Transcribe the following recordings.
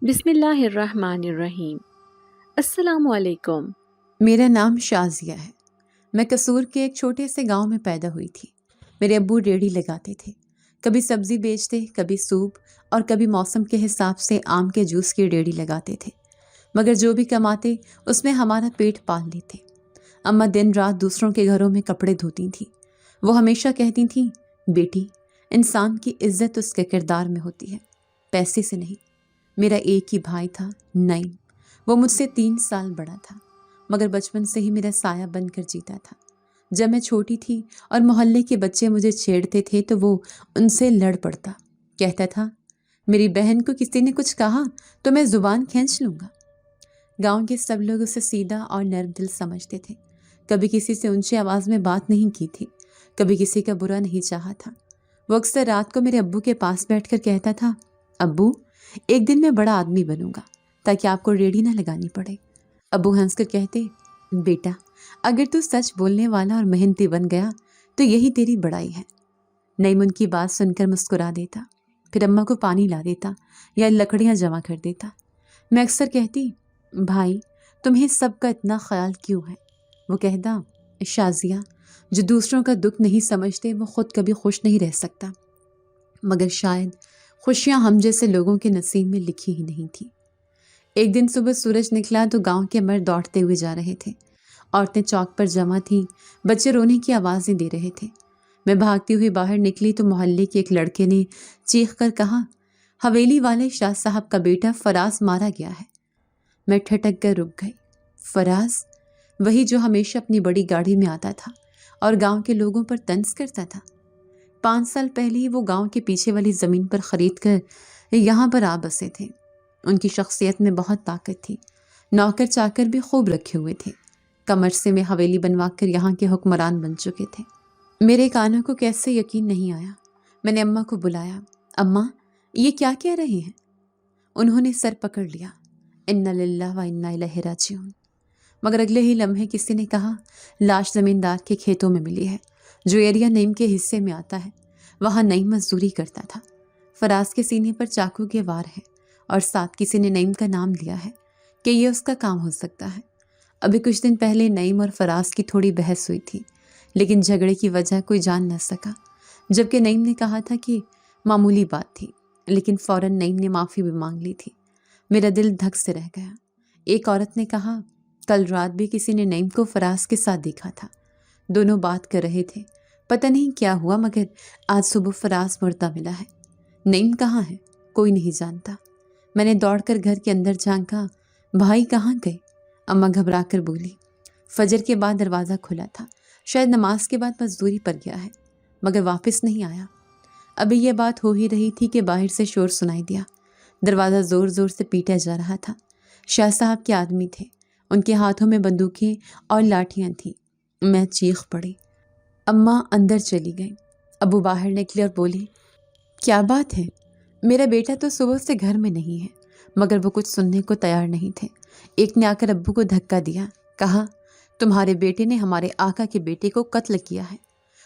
بسم اللہ الرحمن الرحیم۔ السلام علیکم۔ میرا نام شازیہ ہے۔ میں قصور کے ایک چھوٹے سے گاؤں میں پیدا ہوئی تھی۔ میرے ابو ریڑھی لگاتے تھے، کبھی سبزی بیچتے، کبھی سوپ اور کبھی موسم کے حساب سے آم کے جوس کی ریڑھی لگاتے تھے، مگر جو بھی کماتے اس میں ہمارا پیٹ پال لیتے۔ اماں دن رات دوسروں کے گھروں میں کپڑے دھوتی تھیں۔ وہ ہمیشہ کہتی تھیں، بیٹی، انسان کی عزت اس کے کردار میں ہوتی ہے، پیسے سے نہیں۔ میرا ایک ہی بھائی تھا، نعیم۔ وہ مجھ سے 3 سال بڑا تھا، مگر بچپن سے ہی میرا سایہ بن کر جیتا تھا۔ جب میں چھوٹی تھی اور محلے کے بچے مجھے چھیڑتے تھے تو وہ ان سے لڑ پڑتا، کہتا تھا، میری بہن کو کسی نے کچھ کہا تو میں زبان کھینچ لوں گا۔ گاؤں کے سب لوگ اسے سیدھا اور نرم دل سمجھتے تھے۔ کبھی کسی سے اونچی آواز میں بات نہیں کی تھی، کبھی کسی کا برا نہیں چاہا تھا۔ وہ اکثر رات کو میرے ابو کے پاس بیٹھ کر کہتا تھا، ابو، ایک دن میں بڑا آدمی بنوں گا تاکہ آپ کو ریڑھی نہ لگانی پڑے۔ ابو ہنس کر کہتے، بیٹا، اگر تو سچ بولنے والا اور محنتی بن گیا تو یہی تیری بڑائی ہے۔ نعیم ان کی بات سن کر مسکرا دیتا، پھر اماں کو پانی لا دیتا یا لکڑیاں جمع کر دیتا۔ میں اکثر کہتی، بھائی، تمہیں سب کا اتنا خیال کیوں ہے؟ وہ کہتا، شازیہ، جو دوسروں کا دکھ نہیں سمجھتے وہ خود کبھی خوش نہیں رہ سکتا۔ مگر شاید خوشیاں ہم جیسے لوگوں کے نصیب میں لکھی ہی نہیں تھی۔ ایک دن صبح سورج نکلا تو گاؤں کے مرد دوڑتے ہوئے جا رہے تھے، عورتیں چوک پر جمع تھیں، بچے رونے کی آوازیں دے رہے تھے۔ میں بھاگتی ہوئی باہر نکلی تو محلے کے ایک لڑکے نے چیخ کر کہا، حویلی والے شاہ صاحب کا بیٹا فراز مارا گیا ہے۔ میں ٹھٹک کر رک گئی۔ فراز؟ وہی جو ہمیشہ اپنی بڑی گاڑی میں آتا تھا اور گاؤں کے لوگوں پر طنز کرتا تھا۔ 5 سال پہلے ہی وہ گاؤں کے پیچھے والی زمین پر خرید کر یہاں پر آ بسے تھے۔ ان کی شخصیت میں بہت طاقت تھی، نوکر چاکر بھی خوب رکھے ہوئے تھے، کمر سے میں حویلی بنوا کر یہاں کے حکمران بن چکے تھے۔ میرے کانوں کو کیسے یقین نہیں آیا۔ میں نے اماں کو بلایا، اماں، یہ کیا کہہ رہے ہیں؟ انہوں نے سر پکڑ لیا، انا للہ و انا الیہ راجعون۔ مگر اگلے ہی لمحے کسی نے کہا، لاش زمیندار کے کھیتوں میں ملی ہے، جو ایریا نعیم کے حصے میں آتا ہے۔ وہاں نعیم مزدوری کرتا تھا۔ فراز کے سینے پر چاقو کے وار ہے اور ساتھ کسی نے نعیم کا نام لیا ہے کہ یہ اس کا کام ہو سکتا ہے۔ ابھی کچھ دن پہلے نعیم اور فراز کی تھوڑی بحث ہوئی تھی، لیکن جھگڑے کی وجہ کوئی جان نہ سکا، جبکہ نعیم نے کہا تھا کہ معمولی بات تھی، لیکن فوراً نعیم نے معافی بھی مانگ لی تھی۔ میرا دل دھک سے رہ گیا۔ ایک عورت نے کہا، کل رات بھی کسی نے نعیم کو فراز کے ساتھ دیکھا تھا، دونوں بات کر رہے تھے۔ پتہ نہیں کیا ہوا، مگر آج صبح فراز مردہ ملا ہے۔ نعیم کہاں ہے؟ کوئی نہیں جانتا۔ میں نے دوڑ کر گھر کے اندر جھانکا، بھائی کہاں گئے؟ اماں گھبرا کر بولی، فجر کے بعد دروازہ کھلا تھا، شاید نماز کے بعد مزدوری پر گیا ہے، مگر واپس نہیں آیا۔ ابھی یہ بات ہو ہی رہی تھی کہ باہر سے شور سنائی دیا۔ دروازہ زور زور سے پیٹا جا رہا تھا۔ شاہ صاحب کے آدمی تھے، ان کے ہاتھوں میں بندوقیں اور لاٹھیاں تھیں۔ میں چیخ پڑی۔ اماں اندر چلی گئیں۔ ابو باہر نکلے اور بولے، کیا بات ہے؟ میرا بیٹا تو صبح سے گھر میں نہیں ہے، مگر وہ کچھ سننے کو تیار نہیں تھے۔ ایک نے آ کر ابو کو دھکا دیا، کہا، تمہارے بیٹے نے ہمارے آقا کے بیٹے کو قتل کیا ہے،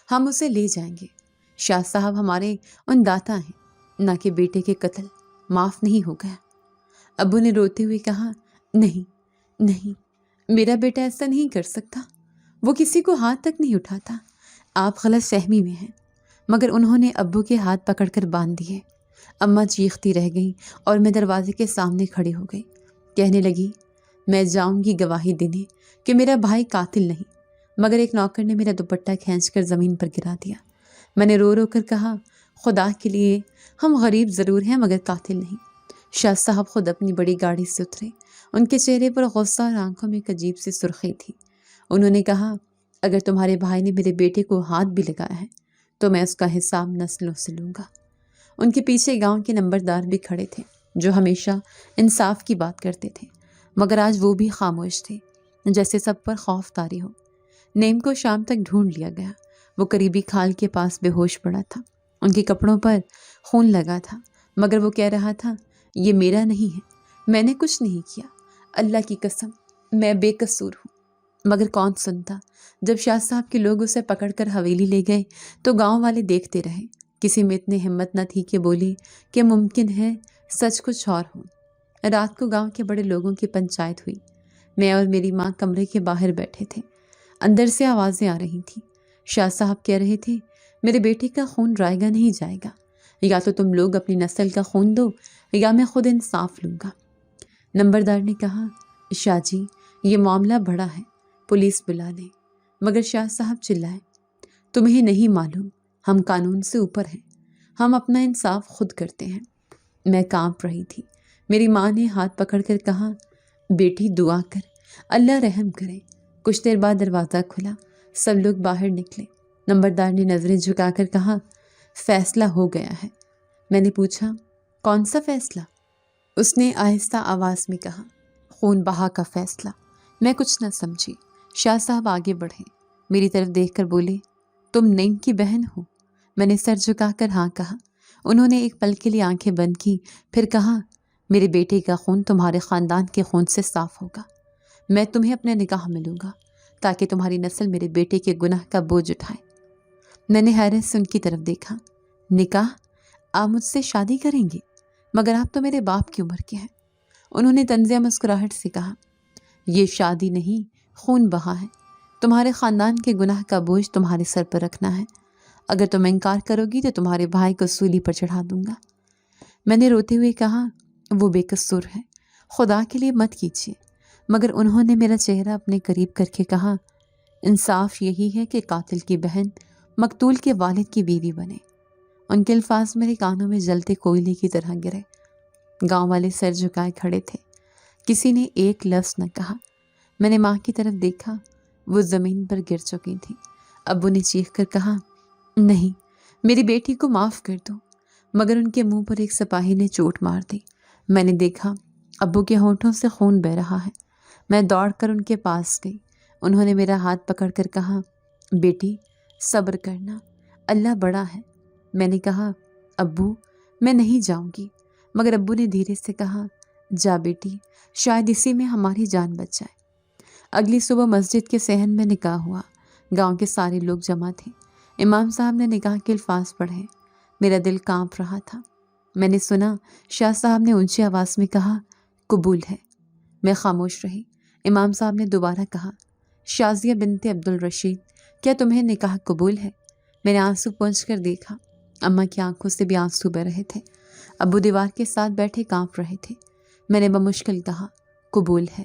ہم اسے لے جائیں گے۔ شاہ صاحب ہمارے ان داتا ہیں، نہ کہ بیٹے کے قتل معاف نہیں ہو گیا۔ ابو نے روتے ہوئے کہا، نہیں نہیں، میرا بیٹا ایسا نہیں کر سکتا، وہ کسی کو ہاتھ تک نہیں اٹھاتا، آپ غلط فہمی میں ہیں۔ مگر انہوں نے ابو کے ہاتھ پکڑ کر باندھ دیے۔ اماں چیختی رہ گئیں اور میں دروازے کے سامنے کھڑی ہو گئی۔ کہنے لگی، میں جاؤں گی گواہی دینے کہ میرا بھائی قاتل نہیں، مگر ایک نوکر نے میرا دوپٹہ کھینچ کر زمین پر گرا دیا۔ میں نے رو رو کر کہا، خدا کے لیے، ہم غریب ضرور ہیں مگر قاتل نہیں۔ شاہ صاحب خود اپنی بڑی گاڑی سے اترے۔ ان کے چہرے پر غصہ اور آنکھوں میں ایک عجیب سی سرخی تھی۔ انہوں نے کہا، اگر تمہارے بھائی نے میرے بیٹے کو ہاتھ بھی لگایا ہے تو میں اس کا حساب نسلوں سے لوں گا۔ ان کے پیچھے گاؤں کے نمبردار بھی کھڑے تھے، جو ہمیشہ انصاف کی بات کرتے تھے، مگر آج وہ بھی خاموش تھے، جیسے سب پر خوف طاری ہو۔ نعیم کو شام تک ڈھونڈ لیا گیا۔ وہ قریبی کھال کے پاس بے ہوش پڑا تھا، ان کے کپڑوں پر خون لگا تھا، مگر وہ کہہ رہا تھا، یہ میرا نہیں ہے، میں نے کچھ نہیں کیا، اللہ کی قسم، میں بے قصور ہوں۔ مگر کون سنتا؟ جب شاہ صاحب کے لوگ اسے پکڑ کر حویلی لے گئے تو گاؤں والے دیکھتے رہے۔ کسی میں اتنی ہمت نہ تھی کہ بولی کہ ممکن ہے سچ کچھ اور ہو۔ رات کو گاؤں کے بڑے لوگوں کی پنچایت ہوئی۔ میں اور میری ماں کمرے کے باہر بیٹھے تھے۔ اندر سے آوازیں آ رہی تھیں۔ شاہ صاحب کہہ رہے تھے، میرے بیٹے کا خون رائے گا نہیں جائے گا، یا تو تم لوگ اپنی نسل کا خون دو یا میں خود انصاف لوں گا۔ نمبردار نے کہا، شاہ جی یہ معاملہ بڑا ہے، پولیس بلا لیں۔ مگر شاہ صاحب چلائے، تمہیں نہیں معلوم ہم قانون سے اوپر ہیں، ہم اپنا انصاف خود کرتے ہیں۔ میں کانپ رہی تھی۔ میری ماں نے ہاتھ پکڑ کر کہا، بیٹی دعا کر، اللہ رحم کرے۔ کچھ دیر بعد دروازہ کھلا، سب لوگ باہر نکلے۔ نمبردار نے نظریں جھکا کر کہا، فیصلہ ہو گیا ہے۔ میں نے پوچھا، کون سا فیصلہ؟ اس نے آہستہ آواز میں کہا، خون بہا کا فیصلہ۔ میں کچھ نہ سمجھی۔ شاہ صاحب آگے بڑھے، میری طرف دیکھ کر بولے، تم نعیم کی بہن ہو؟ میں نے سر جھکا کر ہاں کہا۔ انہوں نے ایک پل کے لیے آنکھیں بند کی، پھر کہا، میرے بیٹے کا خون تمہارے خاندان کے خون سے صاف ہوگا۔ میں تمہیں اپنے نکاح میں لوں گا تاکہ تمہاری نسل میرے بیٹے کے گناہ کا بوجھ اٹھائے۔ میں نے حیرت سے ان کی طرف دیکھا۔ نکاح؟ آپ مجھ سے شادی کریں گے؟ مگر آپ تو میرے باپ کی عمر کے ہیں۔ انہوں نے طنزیہ مسکراہٹ سے کہا، یہ شادی نہیں، خون بہا ہے۔ تمہارے خاندان کے گناہ کا بوجھ تمہارے سر پر رکھنا ہے۔ اگر تم انکار کرو گی تو تمہارے بھائی کو سولی پر چڑھا دوں گا۔ میں نے روتے ہوئے کہا، وہ بے قصور ہے، خدا کے لیے مت کیجیے۔ مگر انہوں نے میرا چہرہ اپنے قریب کر کے کہا، انصاف یہی ہے کہ قاتل کی بہن مقتول کے والد کی بیوی بنے۔ ان کے الفاظ میرے کانوں میں جلتے کوئلے کی طرح گرے۔ گاؤں والے سر جھکائے کھڑے تھے، کسی نے ایک لفظ نہ کہا۔ میں نے ماں کی طرف دیکھا، وہ زمین پر گر چکی تھی۔ ابو نے چیخ کر کہا، نہیں، میری بیٹی کو معاف کر دو۔ مگر ان کے منہ پر ایک سپاہی نے چوٹ مار دی۔ میں نے دیکھا ابو کے ہونٹوں سے خون بہہ رہا ہے۔ میں دوڑ کر ان کے پاس گئی۔ انہوں نے میرا ہاتھ پکڑ کر کہا، بیٹی صبر کرنا، اللہ بڑا ہے۔ میں نے کہا، ابو میں نہیں جاؤں گی۔ مگر ابو نے دھیرے سے کہا، جا بیٹی، شاید اسی میں ہماری جان بچ جائے۔ اگلی صبح مسجد کے صحن میں نکاح ہوا۔ گاؤں کے سارے لوگ جمع تھے۔ امام صاحب نے نکاح کے الفاظ پڑھے۔ میرا دل کانپ رہا تھا۔ میں نے سنا شاہ صاحب نے اونچی آواز میں کہا، قبول ہے۔ میں خاموش رہی۔ امام صاحب نے دوبارہ کہا، شازیہ بنت عبدالرشید، کیا تمہیں نکاح قبول ہے؟ میں نے آنسو پونچھ کر دیکھا۔ اماں کی آنکھوں سے بھی آنسو بہہ رہے تھے۔ ابو دیوار کے ساتھ بیٹھے کانپ رہے تھے۔ میں نے بمشکل کہا، قبول ہے۔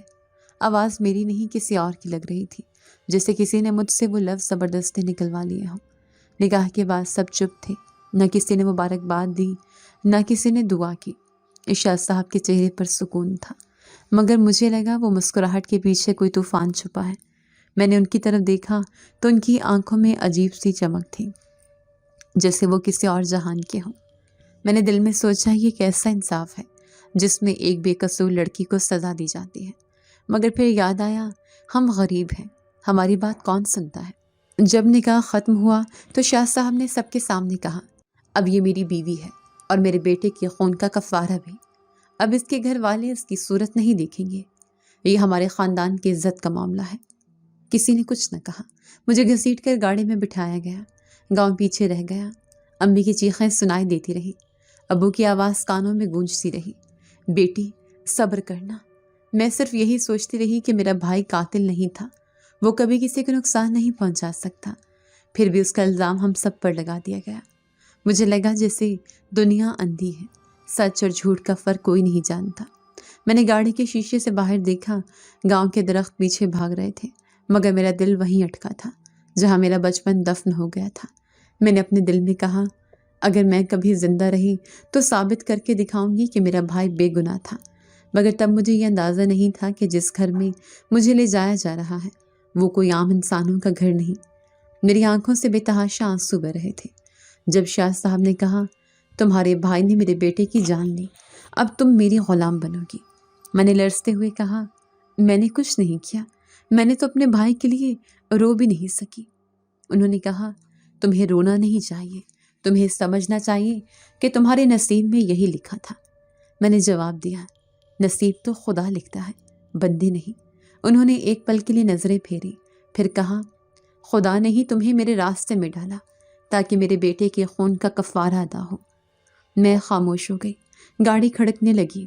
آواز میری نہیں کسی اور کی لگ رہی تھی، جیسے کسی نے مجھ سے وہ لفظ زبردستی نکلوا لیے ہوں۔ نکاح کے بعد سب چپ تھے، نہ کسی نے مبارکباد دی، نہ کسی نے دعا کی۔ شاہ صاحب کے چہرے پر سکون تھا، مگر مجھے لگا وہ مسکراہٹ کے پیچھے کوئی طوفان چھپا ہے۔ میں نے ان کی طرف دیکھا تو ان کی آنکھوں میں عجیب سی چمک تھی، جیسے وہ کسی اور جہان کے ہوں۔ میں نے دل میں سوچا، یہ کیسا انصاف ہے جس میں ایک بے قصور لڑکی کو سزا دی جاتی ہے۔ مگر پھر یاد آیا، ہم غریب ہیں، ہماری بات کون سنتا ہے۔ جب نکاح ختم ہوا تو شاہ صاحب نے سب کے سامنے کہا، اب یہ میری بیوی ہے اور میرے بیٹے کے خون کا کفارہ بھی۔ اب اس کے گھر والے اس کی صورت نہیں دیکھیں گے، یہ ہمارے خاندان کی عزت کا معاملہ ہے۔ کسی نے کچھ نہ کہا۔ مجھے گھسیٹ کر گاڑی میں بٹھایا گیا۔ گاؤں پیچھے رہ گیا۔ امی کی چیخیں سنائی دیتی رہی، ابو کی آواز کانوں میں گونجتی رہی، بیٹی صبر کرنا۔ میں صرف یہی سوچتی رہی کہ میرا بھائی قاتل نہیں تھا، وہ کبھی کسی کو نقصان نہیں پہنچا سکتا۔ پھر بھی اس کا الزام ہم سب پر لگا دیا گیا۔ مجھے لگا جیسے دنیا اندھی ہے، سچ اور جھوٹ کا فرق کوئی نہیں جانتا۔ میں نے گاڑی کے شیشے سے باہر دیکھا، گاؤں کے درخت پیچھے بھاگ رہے تھے، مگر میرا دل وہیں اٹکا تھا جہاں میرا بچپن دفن ہو گیا تھا۔ میں نے اپنے دل میں کہا، اگر میں کبھی زندہ رہی تو ثابت کر کے دکھاؤں گی کہ میرا بھائی بے گناہ تھا۔ مگر تب مجھے یہ اندازہ نہیں تھا کہ جس گھر میں مجھے لے جایا جا رہا ہے وہ کوئی عام انسانوں کا گھر نہیں۔ میری آنکھوں سے بے تحاشا آنسو بہہ رہے تھے جب شاہ صاحب نے کہا، تمہارے بھائی نے میرے بیٹے کی جان لی، اب تم میری غلام بنو گی۔ میں نے لرزتے ہوئے کہا، میں نے کچھ نہیں کیا، میں نے تو اپنے بھائی کے لیے رو بھی نہیں سکی۔ انہوں نے کہا، تمہیں رونا نہیں چاہیے، تمہیں سمجھنا چاہیے کہ تمہارے نصیب میں یہی لکھا تھا۔ میں نے جواب دیا، نصیب تو خدا لکھتا ہے، بندے نہیں۔ انہوں نے ایک پل کے لیے نظریں پھیری، پھر کہا، خدا نے ہی تمہیں میرے راستے میں ڈالا تاکہ میرے بیٹے کے خون کا کفارہ ادا ہو۔ میں خاموش ہو گئی۔ گاڑی کھڑکنے لگی۔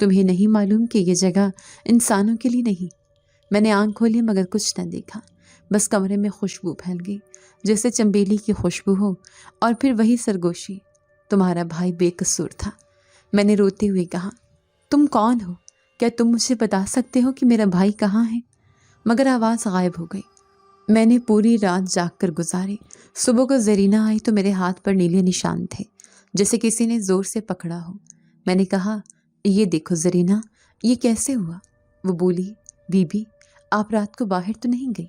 تمہیں نہیں معلوم کہ یہ جگہ انسانوں کے لیے نہیں؟ میں نے آنکھ کھولی مگر کچھ نہ دیکھا، بس کمرے میں خوشبو پھیل گئی جیسے چنبیلی کی خوشبو ہو، اور پھر وہی سرگوشی، تمہارا بھائی بے قصور تھا۔ میں نے روتے ہوئے کہا، تم کون ہو؟ کیا تم مجھے بتا سکتے ہو کہ میرا بھائی کہاں ہے؟ مگر آواز غائب ہو گئی۔ میں نے پوری رات جاگ کر گزاری۔ صبح کو زرینہ آئی تو میرے ہاتھ پر نیلے نشان تھے، جیسے کسی نے زور سے پکڑا ہو۔ میں نے کہا، یہ دیکھو زرینہ، یہ کیسے ہوا؟ وہ بولی، بی بی آپ رات کو باہر تو نہیں گئی؟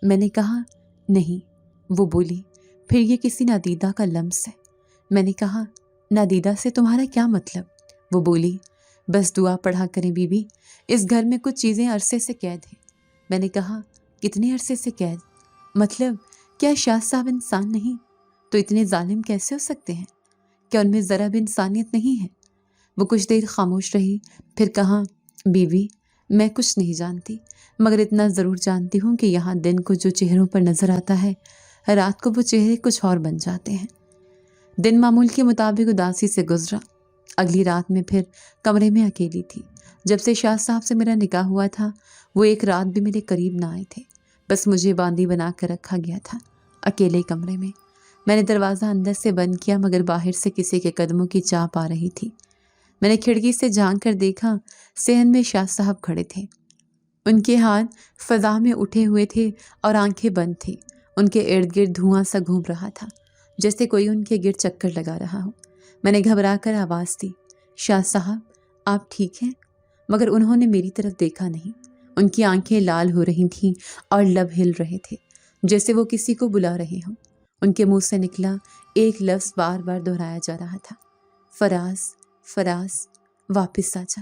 میں نے کہا، نہیں۔ وہ بولی، پھر یہ کسی نادیدہ کا لمس ہے۔ میں نے کہا، نادیدہ سے تمہارا کیا مطلب؟ وہ بولی، بس دعا پڑھا کریں بی بی، اس گھر میں کچھ چیزیں عرصے سے قید ہیں۔ میں نے کہا، کتنے عرصے سے قید؟ مطلب کیا شاہ صاحب انسان نہیں تو اتنے ظالم کیسے ہو سکتے ہیں؟ کیا ان میں ذرا بھی انسانیت نہیں ہے؟ وہ کچھ دیر خاموش رہی، پھر کہا، بیوی میں کچھ نہیں جانتی، مگر اتنا ضرور جانتی ہوں کہ یہاں دن کو جو چہروں پر نظر آتا ہے، رات کو وہ چہرے کچھ اور بن جاتے ہیں۔ دن معمول کے مطابق اداسی سے گزرا۔ اگلی رات میں پھر کمرے میں اکیلی تھی۔ جب سے شاہ صاحب سے میرا نکاح ہوا تھا، وہ ایک رات بھی میرے قریب نہ آئے تھے، بس مجھے باندی بنا کر رکھا گیا تھا اکیلے کمرے میں۔ میں نے دروازہ اندر سے بند کیا مگر باہر سے کسی کے قدموں کی چاپ آ رہی تھی۔ میں نے کھڑکی سے جھانک کر دیکھا، صحن میں شاہ صاحب کھڑے تھے۔ ان کے ہاتھ فضا میں اٹھے ہوئے تھے اور آنکھیں بند تھیں۔ ان کے ارد گرد دھواں سا گھوم رہا تھا، جیسے کوئی ان کے گرد چکر لگا رہا ہو۔ میں نے گھبرا کر آواز دی، شاہ صاحب آپ ٹھیک ہیں؟ مگر انہوں نے میری طرف دیکھا نہیں۔ ان کی آنکھیں لال ہو رہی تھیں اور لب ہل رہے تھے جیسے وہ کسی کو بلا رہے ہوں۔ ان کے منہ سے نکلا ایک لفظ بار بار دہرایا جا رہا تھا، فراز، فراز، واپس آ جا۔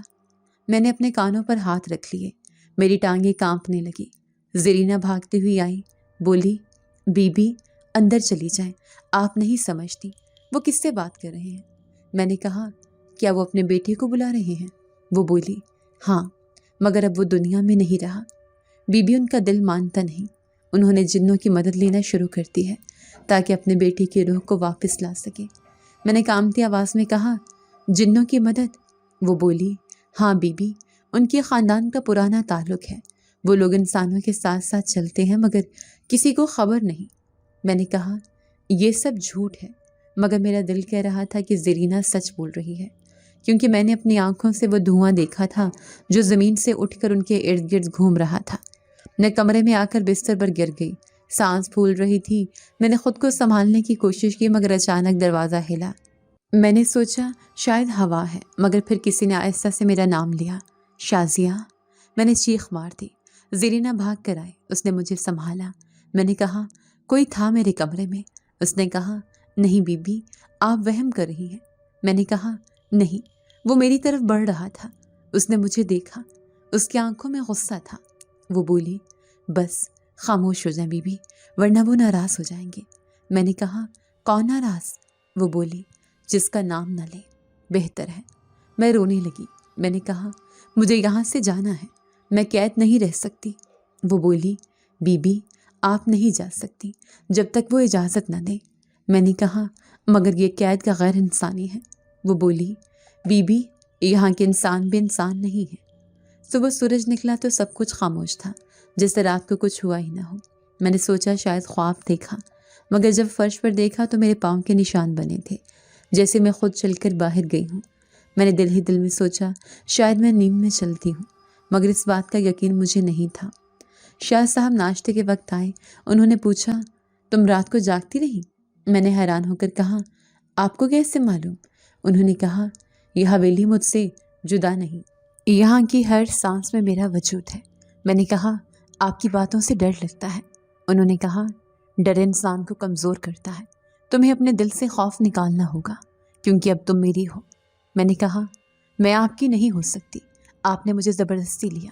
میں نے اپنے کانوں پر ہاتھ رکھ لیے، میری ٹانگیں کانپنے لگی۔ زرینہ بھاگتی ہوئی آئی، بولی، بی بی اندر چلی جائیں، آپ نہیں سمجھتی وہ کس سے بات کر رہے ہیں۔ میں نے کہا، کیا وہ اپنے بیٹے کو بلا رہے ہیں؟ وہ بولی، ہاں، مگر اب وہ دنیا میں نہیں رہا۔ بی بی ان کا دل مانتا نہیں، انہوں نے جنوں کی مدد لینا شروع کر دی ہے تاکہ اپنے بیٹی کی روح کو واپس لا سکے۔ میں نے کانپتی آواز میں کہا، جنوں کی مدد؟ وہ بولی، ہاں بی بی، ان کے خاندان کا پرانا تعلق ہے، وہ لوگ انسانوں کے ساتھ ساتھ چلتے ہیں مگر کسی کو خبر نہیں۔ میں نے کہا، یہ سب جھوٹ ہے، مگر میرا دل کہہ رہا تھا کہ زرینہ سچ بول رہی ہے، کیونکہ میں نے اپنی آنکھوں سے وہ دھواں دیکھا تھا جو زمین سے اٹھ کر ان کے ارد گرد گھوم رہا تھا۔ میں کمرے میں آ کر بستر پر گر گئی، سانس پھول رہی تھی۔ میں نے خود کو سنبھالنے کی کوشش کی مگر اچانک دروازہ ہلا۔ میں نے سوچا شاید ہوا ہے، مگر پھر کسی نے آہستہ سے میرا نام لیا، شازیہ۔ میں نے چیخ مار دی۔ زرینہ بھاگ کر آئی، اس نے مجھے سنبھالا۔ میں نے کہا، کوئی تھا میرے کمرے میں؟ اس نے کہا، نہیں بی بی آپ وہم کر رہی ہیں۔ میں نے کہا، نہیں، وہ میری طرف بڑھ رہا تھا۔ اس نے مجھے دیکھا، اس کی آنکھوں میں غصہ تھا۔ وہ بولی، بس خاموش ہو جائیں بی بی ورنہ وہ ناراض ہو جائیں گے۔ میں نے کہا، کون ناراض؟ وہ بولی، جس کا نام نہ لے بہتر ہے۔ میں رونے لگی۔ میں نے کہا، مجھے یہاں سے جانا ہے، میں قید نہیں رہ سکتی۔ وہ بولی، بی بی آپ نہیں جا سکتی جب تک وہ اجازت نہ دے۔ میں نے کہا، مگر یہ قید کا غیر انسانی ہے۔ وہ بولی، بی بی یہاں کے انسان بھی انسان نہیں ہیں۔ صبح سورج نکلا تو سب کچھ خاموش تھا، جیسے رات کو کچھ ہوا ہی نہ ہو۔ میں نے سوچا شاید خواب دیکھا، مگر جب فرش پر دیکھا تو میرے پاؤں کے نشان بنے تھے، جیسے میں خود چل کر باہر گئی ہوں۔ میں نے دل ہی دل میں سوچا شاید میں نیند میں چلتی ہوں، مگر اس بات کا یقین مجھے نہیں تھا۔ شاہ صاحب ناشتے کے وقت آئے۔ انہوں نے پوچھا، تم رات کو جاگتی رہی؟ میں نے حیران ہو کر کہا، آپ کو کیسے معلوم؟ انہوں نے کہا، یہ حویلی مجھ سے جدا نہیں، یہاں کی ہر سانس میں میرا وجود ہے۔ میں نے کہا، آپ کی باتوں سے ڈر لگتا ہے۔ انہوں نے کہا، ڈر انسان کو کمزور کرتا ہے، تمہیں اپنے دل سے خوف نکالنا ہوگا کیونکہ اب تم میری ہو۔ میں نے کہا، میں آپ کی نہیں ہو سکتی، آپ نے مجھے زبردستی لیا۔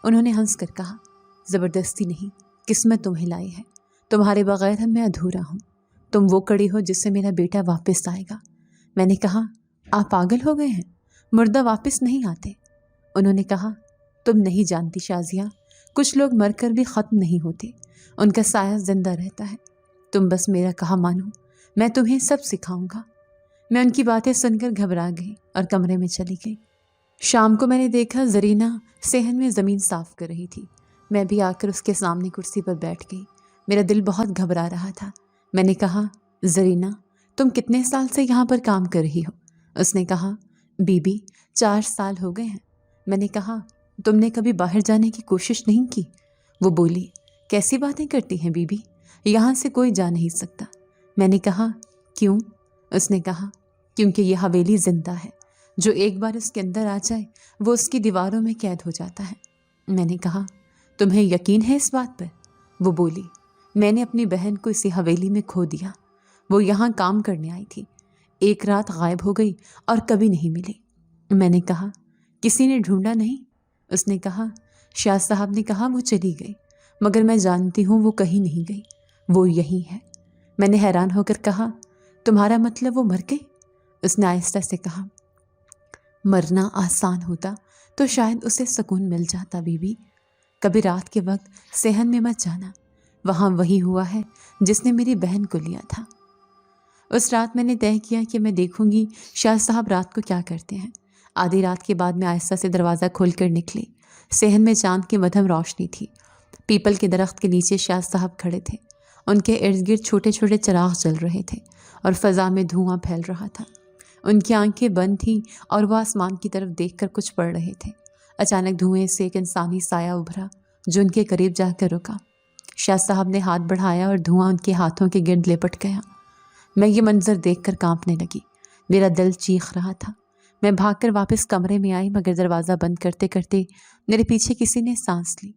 انہوں نے ہنس کر کہا، زبردستی نہیں، قسمت تمہیں لائی ہے، تمہارے بغیر میں ادھورا ہوں، تم وہ کڑی ہو جس سے میرا بیٹا واپس آئے گا۔ میں نے کہا، آپ پاگل ہو گئے ہیں، مردہ واپس نہیں آتے۔ انہوں نے کہا، تم نہیں جانتی شازیہ، کچھ لوگ مر کر بھی ختم نہیں ہوتے، ان کا سایہ زندہ رہتا ہے۔ تم بس میرا کہا مانو، میں تمہیں سب سکھاؤں گا۔ میں ان کی باتیں سن کر گھبرا گئی اور کمرے میں چلی گئی۔ شام کو میں نے دیکھا زرینہ صحن میں زمین صاف کر رہی تھی۔ میں بھی آ کر اس کے سامنے کرسی پر بیٹھ گئی۔ میرا دل بہت گھبرا رہا تھا۔ میں نے کہا، زرینہ تم کتنے سال سے یہاں پر کام کر رہی ہو؟ اس نے کہا، بی بی 4 سال ہو گئے ہیں۔ میں نے کہا، تم نے کبھی باہر جانے کی کوشش نہیں کی؟ وہ بولی، کیسی باتیں کرتی ہیں بی بی، یہاں سے کوئی جا نہیں سکتا۔ میں نے کہا، کیوں؟ اس نے کہا، کیونکہ یہ حویلی زندہ ہے، جو ایک بار اس کے اندر آ جائے وہ اس کی دیواروں میں قید ہو جاتا ہے۔ میں نے کہا، تمہیں یقین ہے اس بات پر؟ وہ بولی، میں نے اپنی بہن کو اسی حویلی میں کھو دیا۔ وہ یہاں کام کرنے آئی تھی، ایک رات غائب ہو گئی اور کبھی نہیں ملی۔ میں نے کہا، کسی نے ڈھونڈا نہیں؟ اس نے کہا، شاہ صاحب نے کہا وہ چلی گئی، مگر میں جانتی ہوں وہ کہیں نہیں گئی، وہ یہی ہے۔ میں نے حیران ہو کر کہا، تمہارا مطلب وہ مر گئی؟ اس نے آہستہ سے کہا، مرنا آسان ہوتا تو شاید اسے سکون مل جاتا بی بی۔ کبھی رات کے وقت صحن میں مت جانا، وہاں وہی ہوا ہے جس نے میری بہن کو لیا تھا۔ اس رات میں نے طے کیا کہ میں دیکھوں گی شاہ صاحب رات کو کیا کرتے ہیں۔ آدھی رات کے بعد میں آہستہ سے دروازہ کھول کر نکلی۔ صحن میں چاند کی مدھم روشنی تھی۔ پیپل کے درخت کے نیچے شاہ صاحب کھڑے تھے۔ ان کے ارد گرد چھوٹے چھوٹے چراغ جل رہے تھے اور فضا میں دھواں پھیل رہا تھا۔ ان کی آنکھیں بند تھیں اور وہ آسمان کی طرف دیکھ کر کچھ پڑھ رہے تھے۔ اچانک دھوئیں سے ایک انسانی سایہ ابھرا جو ان کے قریب جا کر رکا۔ شاہ صاحب نے ہاتھ بڑھایا اور دھواں ان کے ہاتھوں کے گرد لپٹ گیا۔ میں یہ منظر دیکھ کر کانپنے لگی۔ میرا دل چیخ رہا تھا۔ میں بھاگ کر واپس کمرے میں آئی، مگر دروازہ بند کرتے کرتے میرے پیچھے کسی نے سانس لی۔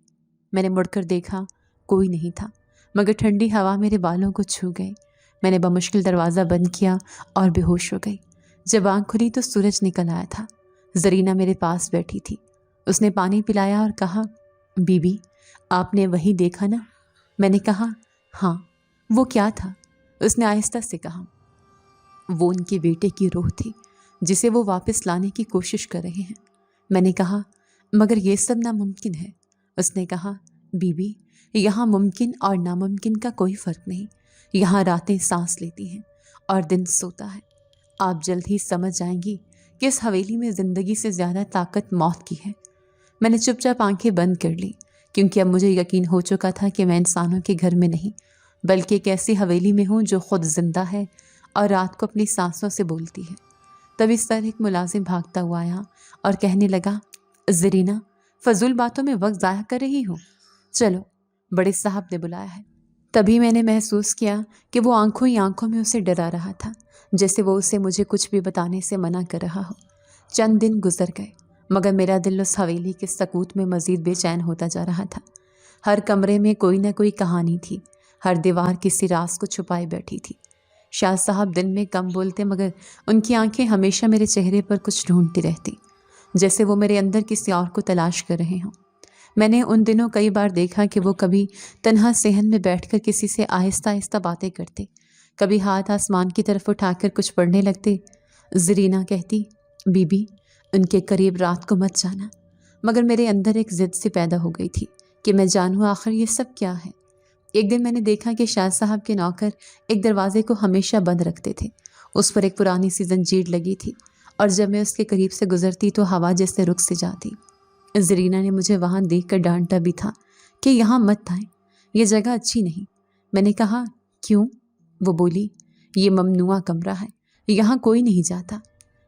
میں نے مڑ کر دیکھا، کوئی نہیں تھا، مگر ٹھنڈی ہوا میرے بالوں کو چھو گئی۔ میں نے بمشکل دروازہ بند کیا اور بے ہوش ہو گئی۔ جب آنکھ کھلی تو سورج نکل آیا تھا۔ زرینہ میرے پاس بیٹھی تھی۔ اس نے پانی پلایا اور کہا، بی بی آپ نے وہی دیکھا نا؟ میں نے کہا، ہاں۔ وہ کیا تھا؟ اس نے آہستہ سے کہا، وہ ان کے بیٹے کی روح تھی جسے وہ واپس لانے کی کوشش کر رہے ہیں۔ میں نے کہا، مگر یہ سب ناممکن ہے۔ اس نے کہا، بی بی یہاں ممکن اور ناممکن کا کوئی فرق نہیں۔ یہاں راتیں سانس لیتی ہیں اور دن سوتا ہے۔ آپ جلد ہی سمجھ جائیں گی کہ اس حویلی میں زندگی سے زیادہ طاقت موت کی ہے۔ میں نے چپ چاپ آنکھیں بند کر لی، کیونکہ اب مجھے یقین ہو چکا تھا کہ میں انسانوں کے گھر میں نہیں، بلکہ ایک ایسی حویلی میں ہوں جو خود زندہ ہے اور رات کو اپنی سانسوں سے بولتی ہے۔ تب اس طرح ایک ملازم بھاگتا ہوا آیا اور کہنے لگا، زرینہ فضول باتوں میں وقت ضائع کر رہی ہو، چلو بڑے صاحب نے بلایا ہے۔ تبھی میں نے محسوس کیا کہ وہ آنکھوں ہی آنکھوں میں اسے ڈرا رہا تھا، جیسے وہ اسے مجھے کچھ بھی بتانے سے منع کر رہا ہو۔ چند دن گزر گئے، مگر میرا دل اس حویلی کے سکوت میں مزید بے چین ہوتا جا رہا تھا۔ ہر کمرے میں کوئی نہ کوئی کہانی تھی، ہر دیوار کسی راز کو چھپائے بیٹھی تھی۔ شاہ صاحب دن میں کم بولتے، مگر ان کی آنکھیں ہمیشہ میرے چہرے پر کچھ ڈھونڈتی رہتی، جیسے وہ میرے اندر کسی اور کو تلاش کر رہے ہوں۔ میں نے ان دنوں کئی بار دیکھا کہ وہ کبھی تنہا صحن میں بیٹھ کر کسی سے آہستہ آہستہ باتیں کرتے، کبھی ہاتھ آسمان کی طرف اٹھا کر کچھ پڑھنے لگتے۔ زرینہ کہتی، بی بی ان کے قریب رات کو مت جانا، مگر میرے اندر ایک ضد سی پیدا ہو گئی تھی کہ میں جانوں آخر یہ سب کیا ہے۔ ایک دن میں نے دیکھا کہ شاہ صاحب کے نوکر ایک دروازے کو ہمیشہ بند رکھتے تھے۔ اس پر ایک پرانی سی زنجیر لگی تھی، اور جب میں اس کے قریب سے گزرتی تو ہوا جیسے رک سے جاتی۔ زرینہ نے مجھے وہاں دیکھ کر ڈانٹا بھی تھا کہ یہاں مت آئیں، یہ جگہ اچھی نہیں۔ میں نے کہا، کیوں؟ وہ بولی، یہ ممنوعہ کمرہ ہے، یہاں کوئی نہیں جاتا۔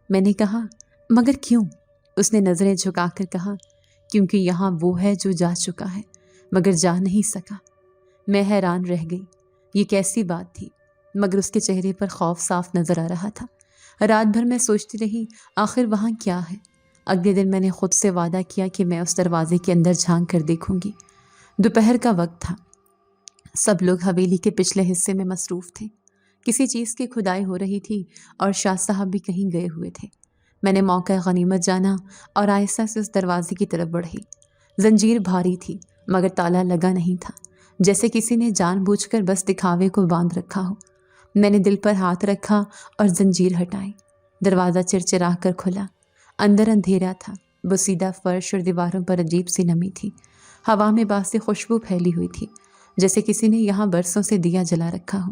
میں نے کہا، مگر کیوں؟ اس نے نظریں جھکا کر کہا، کیونکہ یہاں وہ ہے جو جا چکا ہے مگر جا نہیں سکا۔ میں حیران رہ گئی، یہ کیسی بات تھی، مگر اس کے چہرے پر خوف صاف نظر آ رہا تھا۔ رات بھر میں سوچتی رہی آخر وہاں کیا ہے۔ اگلے دن میں نے خود سے وعدہ کیا کہ میں اس دروازے کے اندر جھانک کر دیکھوں گی۔ دوپہر کا وقت تھا، سب لوگ حویلی کے پچھلے حصے میں مصروف تھے، کسی چیز کی کھدائی ہو رہی تھی اور شاہ صاحب بھی کہیں گئے ہوئے تھے۔ میں نے موقع غنیمت جانا اور آہستہ سے اس دروازے کی طرف بڑھی۔ زنجیر بھاری تھی مگر تالا لگا نہیں تھا، جیسے کسی نے جان بوجھ کر بس دکھاوے کو باندھ رکھا ہو۔ میں نے دل پر ہاتھ رکھا اور زنجیر ہٹائی۔ دروازہ چرچرا کر کھلا۔ اندر اندھیرا تھا، بوسیدہ فرش اور دیواروں پر عجیب سی نمی تھی۔ ہوا میں باسی خوشبو پھیلی ہوئی تھی، جیسے کسی نے یہاں برسوں سے دیا جلا رکھا ہو۔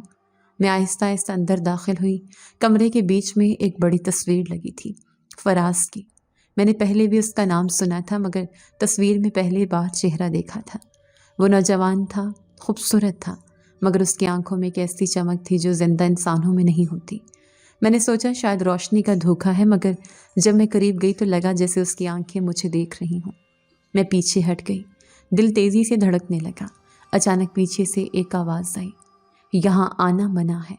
میں آہستہ آہستہ اندر داخل ہوئی۔ کمرے کے بیچ میں ایک بڑی تصویر لگی تھی، فراز کی۔ میں نے پہلے بھی اس کا نام سنا تھا مگر تصویر میں پہلی بار چہرہ دیکھا تھا۔ وہ نوجوان تھا، خوبصورت تھا، مگر اس کی آنکھوں میں ایک ایسی چمک تھی جو زندہ انسانوں میں نہیں ہوتی۔ میں نے سوچا شاید روشنی کا دھوکہ ہے، مگر جب میں قریب گئی تو لگا جیسے اس کی آنکھیں مجھے دیکھ رہی ہوں۔ میں پیچھے ہٹ گئی، دل تیزی سے دھڑکنے لگا۔ اچانک پیچھے سے ایک آواز آئی، یہاں آنا منع ہے۔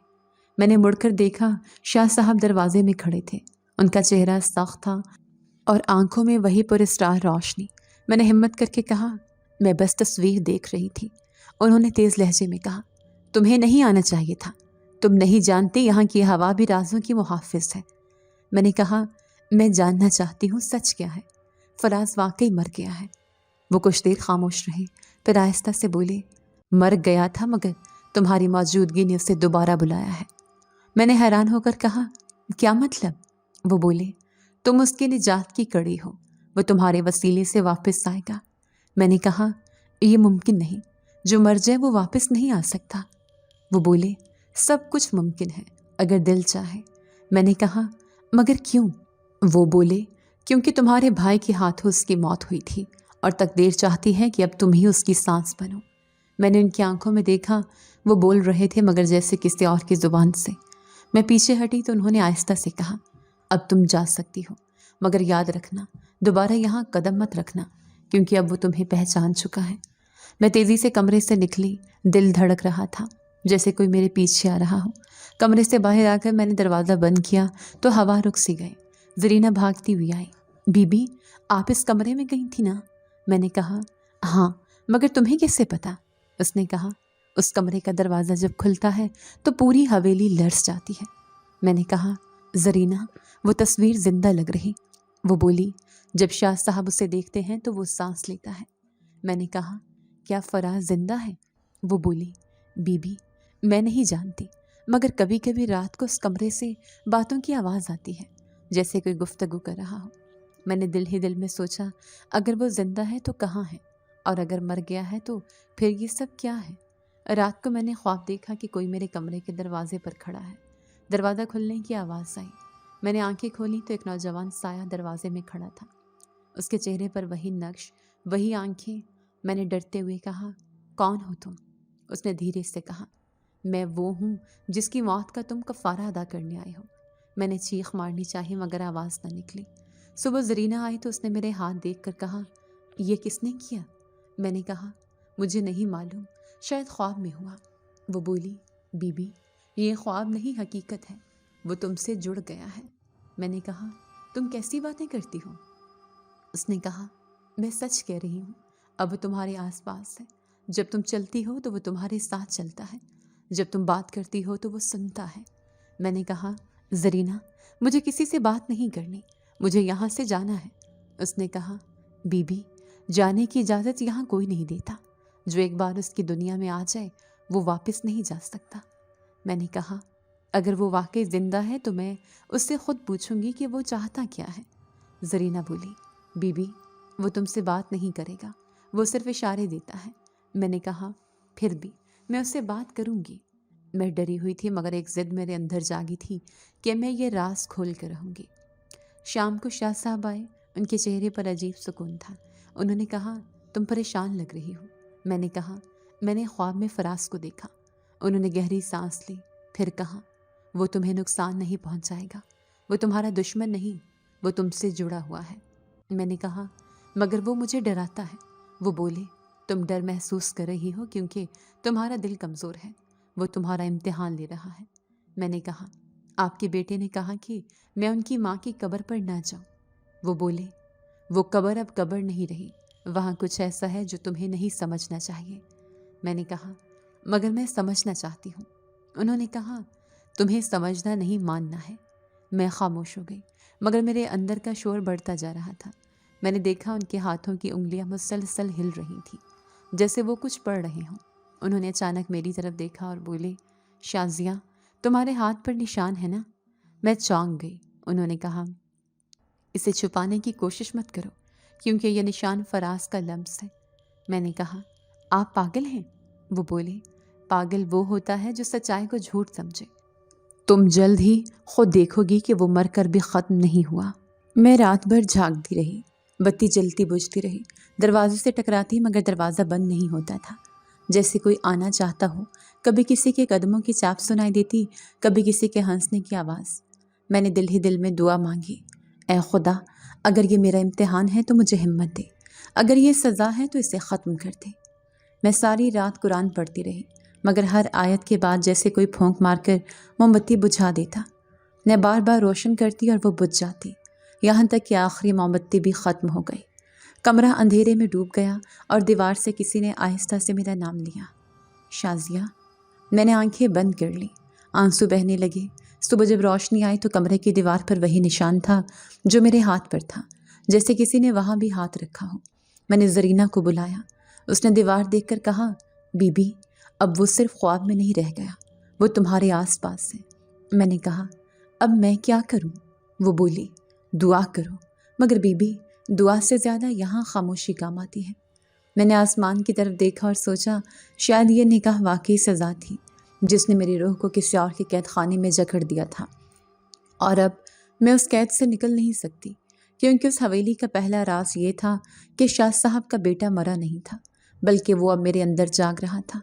میں نے مڑ کر دیکھا، شاہ صاحب دروازے میں کھڑے تھے۔ ان کا چہرہ سخت تھا اور آنکھوں میں وہی پراسرار روشنی۔ میں نے ہمت کر کے کہا، میں بس تصویر دیکھ رہی تھی۔ انہوں نے تیز لہجے میں کہا، تمہیں نہیں آنا چاہیے تھا، تم نہیں جانتی یہاں کی ہوا بھی رازوں کی محافظ ہے۔ میں نے کہا، میں جاننا چاہتی ہوں سچ کیا ہے؟ فراز واقعی مر گیا ہے۔ وہ کچھ دیر خاموش رہے، پھر آہستہ سے بولے، مر گیا تھا مگر تمہاری موجودگی نے اسے دوبارہ بلایا ہے۔ میں نے حیران ہو کر کہا، کیا مطلب؟ وہ بولے، تم اس کی نجات کی کڑی ہو، وہ تمہارے وسیلے سے واپس آئے گا۔ میں نے کہا، یہ ممکن نہیں، جو مر جائے وہ واپس نہیں آ سکتا۔ وہ بولے، سب کچھ ممکن ہے اگر دل چاہے۔ میں نے کہا، مگر کیوں؟ وہ بولے، کیونکہ تمہارے بھائی کے ہاتھوں اس کی موت ہوئی تھی اور تقدیر چاہتی ہے کہ اب تم ہی اس کی سانس بنو۔ میں نے ان کی آنکھوں میں دیکھا، وہ بول رہے تھے مگر جیسے کسی اور کی زبان سے۔ میں پیچھے ہٹی تو انہوں نے آہستہ سے کہا، اب تم جا سکتی ہو، مگر یاد رکھنا دوبارہ یہاں قدم مت رکھنا، کیونکہ اب وہ تمہیں پہچان چکا ہے۔ میں تیزی سے کمرے سے نکلی، دل دھڑک رہا تھا جیسے کوئی میرے پیچھے آ رہا ہو۔ کمرے سے باہر آ کر میں نے دروازہ بند کیا تو ہوا رک سی گئی۔ زرینہ بھاگتی ہوئی آئی، بی بی آپ اس کمرے میں گئی تھی نا؟ میں نے کہا، ہاں، مگر تمہیں کس سے پتا؟ اس نے کہا، اس کمرے کا دروازہ جب کھلتا ہے تو پوری حویلی لرز جاتی ہے۔ میں نے کہا، زرینہ وہ تصویر زندہ لگ رہی۔ وہ بولی، جب شاہ صاحب اسے دیکھتے ہیں تو وہ سانس لیتا ہے۔ میں نے کہا، کیا فراز زندہ ہے؟ وہ بولی، بی بی میں نہیں جانتی، مگر کبھی کبھی رات کو اس کمرے سے باتوں کی آواز آتی ہے، جیسے کوئی گفتگو کر رہا ہو۔ میں نے دل ہی دل میں سوچا، اگر وہ زندہ ہے تو کہاں ہے، اور اگر مر گیا ہے تو پھر یہ سب کیا ہے؟ رات کو میں نے خواب دیکھا کہ کوئی میرے کمرے کے دروازے پر کھڑا ہے۔ دروازہ کھلنے کی آواز آئی، میں نے آنکھیں کھولی تو ایک نوجوان سایہ دروازے میں کھڑا تھا۔ اس کے چہرے پر وہی نقش، وہی آنکھیں۔ میں نے ڈرتے ہوئے کہا، کون ہو تم؟ اس نے دھیرے سے کہا، میں وہ ہوں جس کی موت کا تم کفارہ ادا کرنے آئے ہو۔ میں نے چیخ مارنی چاہی مگر آواز نہ نکلی۔ صبح زرینہ آئی تو اس نے میرے ہاتھ دیکھ کر کہا، یہ کس نے کیا؟ میں نے کہا، مجھے نہیں معلوم، شاید خواب میں ہوا۔ وہ بولی، بی بی یہ خواب نہیں حقیقت ہے، وہ تم سے جڑ گیا ہے۔ میں نے کہا، تم کیسی باتیں کرتی ہو؟ اس نے کہا، میں سچ کہہ رہی ہوں، اب وہ تمہارے آس پاس ہے۔ جب تم چلتی ہو تو وہ تمہارے ساتھ چلتا ہے، جب تم بات کرتی ہو تو وہ سنتا ہے۔ میں نے کہا، زرینہ مجھے کسی سے بات نہیں کرنی، مجھے یہاں سے جانا ہے۔ اس نے کہا، بی بی جانے کی اجازت یہاں کوئی نہیں دیتا، جو ایک بار اس کی دنیا میں آ جائے وہ واپس نہیں جا سکتا۔ میں نے کہا، اگر وہ واقعی زندہ ہے تو میں اس سے خود پوچھوں گی کہ وہ چاہتا کیا ہے۔ زرینہ بولی، بی بی وہ تم سے بات نہیں کرے گا، وہ صرف اشارے دیتا ہے۔ میں نے کہا، پھر بھی میں اس سے بات کروں گی۔ میں ڈری ہوئی تھی مگر ایک ضد میرے اندر جاگی تھی کہ میں یہ راز کھول کر رہوں گی۔ شام کو شاہ صاحب آئے، ان کے چہرے پر عجیب سکون تھا۔ انہوں نے کہا، تم پریشان لگ رہی ہو۔ میں نے کہا، میں نے خواب میں فراز کو دیکھا۔ انہوں نے گہری سانس لی، پھر کہا، وہ تمہیں نقصان نہیں پہنچائے گا، وہ تمہارا دشمن نہیں، وہ تم سے جڑا ہوا ہے۔ میں نے کہا، مگر وہ مجھے ڈراتا ہے۔ وہ بولے، تم ڈر محسوس کر رہی ہو کیونکہ تمہارا دل کمزور ہے، وہ تمہارا امتحان لے رہا ہے۔ میں نے کہا، آپ کے بیٹے نے کہا کہ میں ان کی ماں کی قبر پر نہ جاؤں۔ وہ بولے، وہ قبر اب قبر نہیں رہی، وہاں کچھ ایسا ہے جو تمہیں نہیں سمجھنا چاہیے۔ میں نے کہا، مگر میں سمجھنا چاہتی ہوں۔ انہوں نے کہا، تمہیں سمجھنا نہیں ماننا ہے۔ میں خاموش ہو گئی مگر میرے اندر کا شور بڑھتا جا رہا تھا۔ میں نے دیکھا ان کے ہاتھوں کی انگلیاں مسلسل ہل رہی تھیں جیسے وہ کچھ پڑھ رہے ہوں۔ انہوں نے اچانک میری طرف دیکھا اور بولے، شازیہ تمہارے ہاتھ پر نشان ہے نا؟ میں چونک گئی۔ انہوں نے کہا، اسے چھپانے کی کوشش مت کرو کیونکہ یہ نشان فراز کا لمس ہے۔ میں نے کہا، آپ پاگل ہیں؟ وہ بولے، پاگل وہ ہوتا ہے جو سچائی کو جھوٹ سمجھے۔ تم جلد ہی خود دیکھو گی کہ وہ مر کر بھی ختم نہیں ہوا۔ میں رات بھر جھاگتی رہی، بتی جلتی بجھتی رہی، دروازے سے ٹکراتی مگر دروازہ بند نہیں ہوتا تھا، جیسے کوئی آنا چاہتا ہو۔ کبھی کسی کے قدموں کی چاپ سنائی دیتی، کبھی کسی کے ہنسنے کی آواز۔ میں نے دل ہی دل میں دعا مانگی، اے خدا، اگر یہ میرا امتحان ہے تو مجھے ہمت دے، اگر یہ سزا ہے تو اسے ختم کر دے۔ میں ساری رات قرآن پڑھتی رہی، مگر ہر آیت کے بعد جیسے کوئی پھونک مار کر موم بتی بجھا دیتا۔ میں بار بار روشن کرتی اور وہ بجھ جاتی، یہاں تک کہ آخری موم بتی بھی ختم ہو گئی۔ کمرہ اندھیرے میں ڈوب گیا اور دیوار سے کسی نے آہستہ سے میرا نام لیا، شازیہ۔ میں نے آنکھیں بند کر لیں، آنسو بہنے لگے۔ صبح جب روشنی آئی تو کمرے کی دیوار پر وہی نشان تھا جو میرے ہاتھ پر تھا، جیسے کسی نے وہاں بھی ہاتھ رکھا ہو۔ میں نے زرینہ کو بلایا، اس نے دیوار دیکھ کر کہا، بی بی، اب وہ صرف خواب میں نہیں رہ گیا، وہ تمہارے آس پاس ہے۔ میں نے کہا، اب میں کیا کروں؟ وہ بولی، دعا کرو، مگر بی بی، دعا سے زیادہ یہاں خاموشی کام آتی ہے۔ میں نے آسمان کی طرف دیکھا اور سوچا شاید یہ نکاح واقعی سزا تھی جس نے میری روح کو کسی اور کے قید خانے میں جکڑ دیا تھا، اور اب میں اس قید سے نکل نہیں سکتی، کیونکہ اس حویلی کا پہلا راز یہ تھا کہ شاہ صاحب کا بیٹا مرا نہیں تھا، بلکہ وہ اب میرے اندر جاگ رہا تھا۔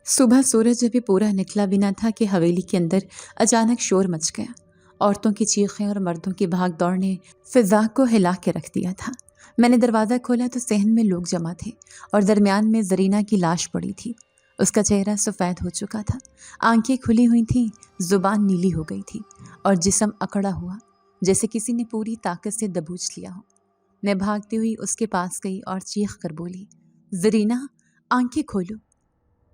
صبح سورج ابھی پورا نکلا بھی نہ تھا کہ حویلی کے اندر اچانک شور مچ گیا۔ عورتوں کی چیخیں اور مردوں کی بھاگ دوڑ نے فضا کو ہلا کے رکھ دیا تھا۔ میں نے دروازہ کھولا تو صحن میں لوگ جمع تھے اور درمیان میں زرینہ کی لاش پڑی تھی۔ اس کا چہرہ سفید ہو چکا تھا، آنکھیں کھلی ہوئی تھیں، زبان نیلی ہو گئی تھی اور جسم اکڑا ہوا جیسے کسی نے پوری طاقت سے دبوچ لیا ہو۔ میں بھاگتی ہوئی اس کے پاس گئی اور چیخ کر بولی، زرینہ، آنکھیں کھولو۔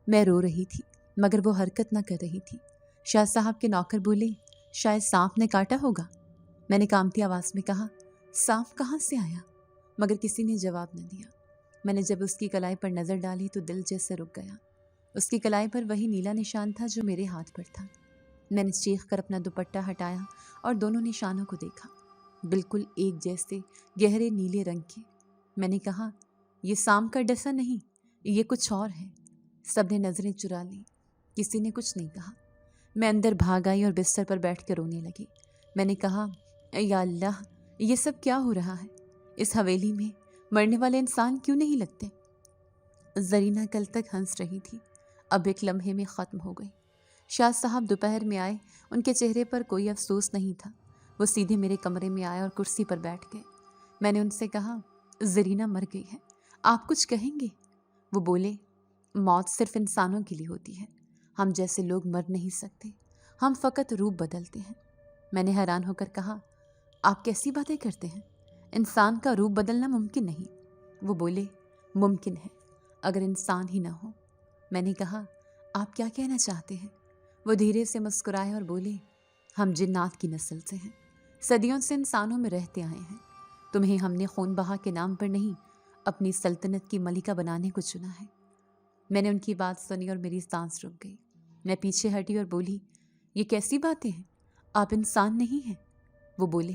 میں رو رہی تھی مگر وہ حرکت نہ کر رہی تھی۔ شاہ صاحب کے نوکر بولے، شاید سانپ نے کاٹا ہوگا۔ میں نے کانپتی آواز میں کہا، سانپ کہاں سے آیا؟ مگر کسی نے جواب نہ دیا۔ میں نے جب اس کی کلائی پر نظر ڈالی تو دل جیسے رک گیا۔ اس کی کلائی پر وہی نیلا نشان تھا جو میرے ہاتھ پر تھا۔ میں نے چیخ کر اپنا دوپٹہ ہٹایا اور دونوں نشانوں کو دیکھا، بالکل ایک جیسے، گہرے نیلے رنگ کے۔ میں نے کہا، یہ سانپ کا ڈسا نہیں، یہ کچھ اور ہے۔ سب نے نظریں چرا لیں، کسی نے کچھ نہیں کہا۔ میں اندر بھاگ آئی اور بستر پر بیٹھ کر رونے لگی۔ میں نے کہا، یا اللہ، یہ سب کیا ہو رہا ہے؟ اس حویلی میں مرنے والے انسان کیوں نہیں لگتے؟ زرینہ کل تک ہنس رہی تھی، اب ایک لمحے میں ختم ہو گئی۔ شاہ صاحب دوپہر میں آئے، ان کے چہرے پر کوئی افسوس نہیں تھا۔ وہ سیدھے میرے کمرے میں آئے اور کرسی پر بیٹھ گئے۔ میں نے ان سے کہا، زرینہ مر گئی ہے، آپ کچھ کہیں گے؟ وہ بولے، موت صرف انسانوں کے لیے ہوتی ہے، ہم جیسے لوگ مر نہیں سکتے، ہم فقط روپ بدلتے ہیں۔ میں نے حیران ہو کر کہا، آپ کیسی باتیں کرتے ہیں؟ انسان کا روپ بدلنا ممکن نہیں۔ وہ بولے، ممکن ہے اگر انسان ہی نہ ہو۔ میں نے کہا، آپ کیا کہنا چاہتے ہیں؟ وہ دھیرے سے مسکرائے اور بولے، ہم جنات کی نسل سے ہیں، صدیوں سے انسانوں میں رہتے آئے ہیں، تمہیں ہم نے خون بہا کے نام پر نہیں، اپنی سلطنت کی ملکہ بنانے کو چنا ہے۔ میں نے ان کی بات سنی اور میری سانس رک گئی۔ میں پیچھے ہٹی اور بولی، یہ کیسی باتیں ہیں؟ آپ انسان نہیں ہیں۔ وہ بولے،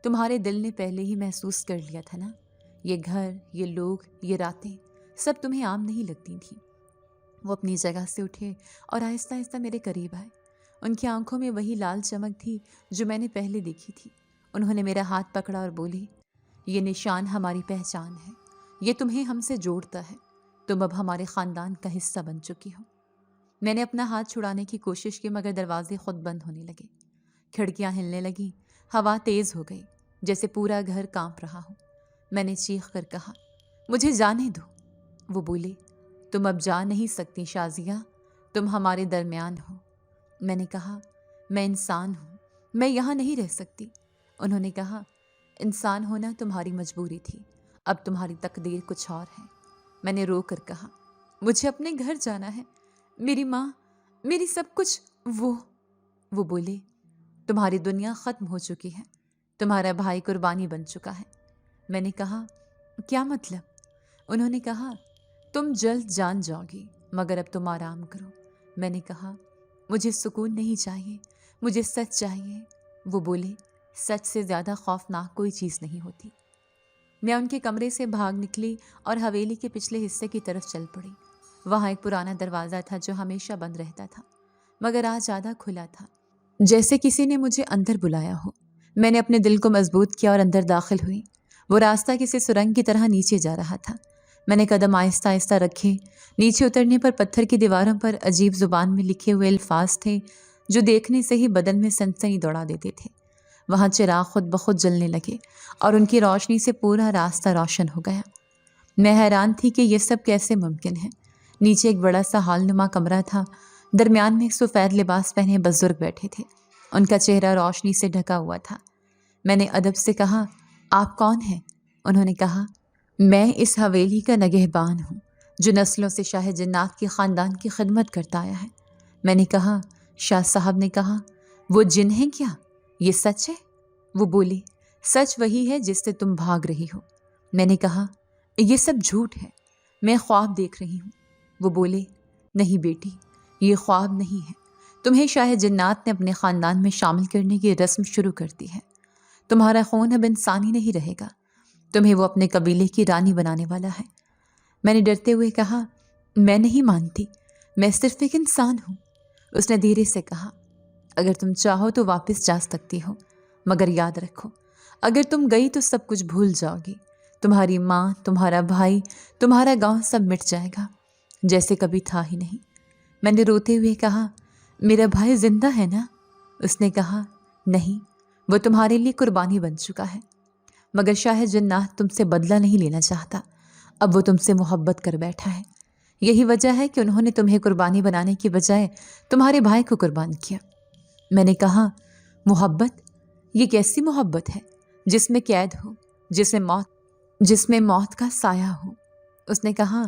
تمہارے دل نے پہلے ہی محسوس کر لیا تھا نا، یہ گھر، یہ لوگ، یہ راتیں سب تمہیں عام نہیں لگتی تھیں۔ وہ اپنی جگہ سے اٹھے اور آہستہ آہستہ میرے قریب آئے۔ ان کی آنکھوں میں وہی لال چمک تھی جو میں نے پہلے دیکھی تھی۔ انہوں نے میرا ہاتھ پکڑا اور بولی، یہ نشان ہماری پہچان ہے، یہ تمہیں ہم سے جوڑتا ہے، تم اب ہمارے خاندان کا حصہ بن چکی ہو۔ میں نے اپنا ہاتھ چھڑانے کی کوشش کی مگر دروازے خود بند ہونے لگے، کھڑکیاں ہلنے لگیں، ہوا تیز ہو گئی جیسے پورا گھر کانپ رہا ہو۔ میں نے چیخ کر کہا، مجھے جانے دو۔ وہ بولے، تم اب جا نہیں سکتی شازیہ، تم ہمارے درمیان ہو۔ میں نے کہا، میں انسان ہوں، میں یہاں نہیں رہ سکتی۔ انہوں نے کہا، انسان ہونا تمہاری مجبوری تھی، اب تمہاری تقدیر کچھ اور ہے۔ میں نے رو کر کہا، مجھے اپنے گھر جانا ہے، میری ماں، میری سب کچھ۔ وہ بولے، تمہاری دنیا ختم ہو چکی ہے، تمہارا بھائی قربانی بن چکا ہے۔ میں نے کہا، کیا مطلب؟ انہوں نے کہا، تم جلد جان جاؤ گی مگر اب تم آرام کرو۔ میں نے کہا، مجھے سکون نہیں چاہیے، مجھے سچ چاہیے۔ وہ بولے، سچ سے زیادہ خوفناک کوئی چیز نہیں ہوتی۔ میں ان کے کمرے سے بھاگ نکلی اور حویلی کے پچھلے حصے کی طرف چل پڑی۔ وہاں ایک پرانا دروازہ تھا جو ہمیشہ بند رہتا تھا مگر آج آدھا کھلا تھا، جیسے کسی نے مجھے اندر بلایا ہو۔ میں نے اپنے دل کو مضبوط کیا اور اندر داخل ہوئی۔ وہ راستہ کسی سرنگ کی طرح نیچے جا رہا تھا۔ میں نے قدم آہستہ آہستہ رکھے۔ نیچے اترنے پر پتھر کی دیواروں پر عجیب زبان میں لکھے ہوئے الفاظ تھے جو دیکھنے سے ہی بدن میں سنسنی دوڑا دیتے تھے۔ وہاں چراغ خود بخود جلنے لگے اور ان کی روشنی سے پورا راستہ روشن ہو گیا۔ میں حیران تھی کہ یہ سب کیسے ممکن ہے۔ نیچے ایک بڑا سا ہال نما کمرہ تھا۔ درمیان میں ایک سفید لباس پہنے بزرگ بیٹھے تھے۔ ان کا چہرہ روشنی سے ڈھکا ہوا تھا۔ میں نے ادب سے کہا، آپ کون ہیں؟ انہوں نے کہا، میں اس حویلی کا نگہبان ہوں جو نسلوں سے شاہ جنات کے خاندان کی خدمت کرتا آیا ہے۔ میں نے کہا، شاہ صاحب نے کہا، وہ جن ہیں کیا؟ یہ سچ ہے؟ وہ بولی، سچ وہی ہے جس سے تم بھاگ رہی ہو۔ میں نے کہا، یہ سب جھوٹ ہے، میں خواب دیکھ رہی ہوں۔ وہ بولے، نہیں بیٹی، یہ خواب نہیں ہے، تمہیں شاہ جنات نے اپنے خاندان میں شامل کرنے کی رسم شروع کر دی ہے۔ تمہارا خون اب انسانی نہیں رہے گا، تمہیں وہ اپنے قبیلے کی رانی بنانے والا ہے۔ میں نے ڈرتے ہوئے کہا، میں نہیں مانتی، میں صرف ایک انسان ہوں۔ اس نے دھیرے سے کہا، اگر تم چاہو تو واپس جا سکتی ہو، مگر یاد رکھو، اگر تم گئی تو سب کچھ بھول جاؤ گی۔ تمہاری ماں، تمہارا بھائی، تمہارا گاؤں سب مٹ جائے گا جیسے کبھی تھا ہی نہیں۔ میں نے روتے ہوئے کہا، میرا بھائی زندہ ہے نا؟ اس نے کہا، نہیں، وہ تمہارے لیے قربانی بن چکا ہے، مگر شاہ جنات تم سے بدلہ نہیں لینا چاہتا، اب وہ تم سے محبت کر بیٹھا ہے۔ یہی وجہ ہے کہ انہوں نے تمہیں قربانی بنانے کی بجائے تمہارے بھائی کو قربان کیا۔ میں نے کہا، محبت؟ یہ کیسی محبت ہے جس میں قید ہو، جس میں موت کا سایہ ہو؟ اس نے کہا،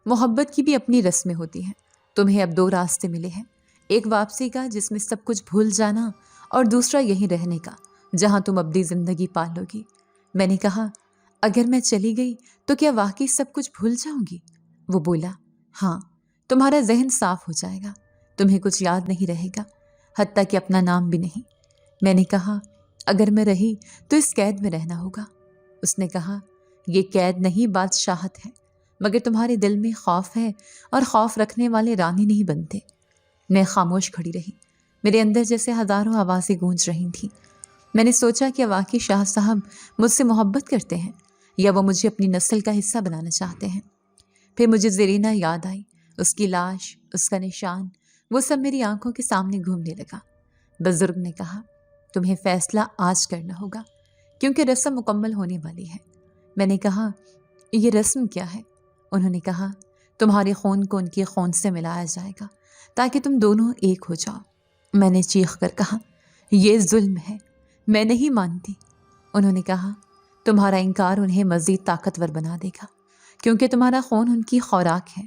محبت کی بھی اپنی رسمیں ہوتی ہیں۔ تمہیں اب دو راستے ملے ہیں، ایک واپسی کا جس میں سب کچھ بھول جانا، اور دوسرا یہیں رہنے کا جہاں تم ابدی زندگی پالو گی۔ میں نے کہا، اگر میں چلی گئی تو کیا واقعی سب کچھ بھول جاؤں گی؟ وہ بولا، ہاں، تمہارا ذہن صاف ہو جائے گا، تمہیں کچھ یاد نہیں رہے گا، حتیٰ کہ اپنا نام بھی نہیں۔ میں نے کہا، اگر میں رہی تو اس قید میں رہنا ہوگا۔ اس نے کہا، یہ قید نہیں، بادشاہت ہے، مگر تمہارے دل میں خوف ہے، اور خوف رکھنے والے رانی نہیں بنتے۔ میں خاموش کھڑی رہی، میرے اندر جیسے ہزاروں آوازیں گونج رہی تھیں۔ میں نے سوچا کہ واقعی شاہ صاحب مجھ سے محبت کرتے ہیں، یا وہ مجھے اپنی نسل کا حصہ بنانا چاہتے ہیں۔ پھر مجھے زرینہ یاد آئی، اس کی لاش، اس کا نشان، وہ سب میری آنکھوں کے سامنے گھومنے لگا۔ بزرگ نے کہا، تمہیں فیصلہ آج کرنا ہوگا، کیونکہ رسم مکمل ہونے والی ہے۔ میں نے کہا، یہ رسم کیا ہے؟ انہوں نے کہا، تمہارے خون کو ان کے خون سے ملایا جائے گا تاکہ تم دونوں ایک ہو جاؤ۔ میں نے چیخ کر کہا، یہ ظلم ہے، میں نہیں مانتی۔ انہوں نے کہا، تمہارا انکار انہیں مزید طاقتور بنا دے گا، کیونکہ تمہارا خون ان کی خوراک ہے۔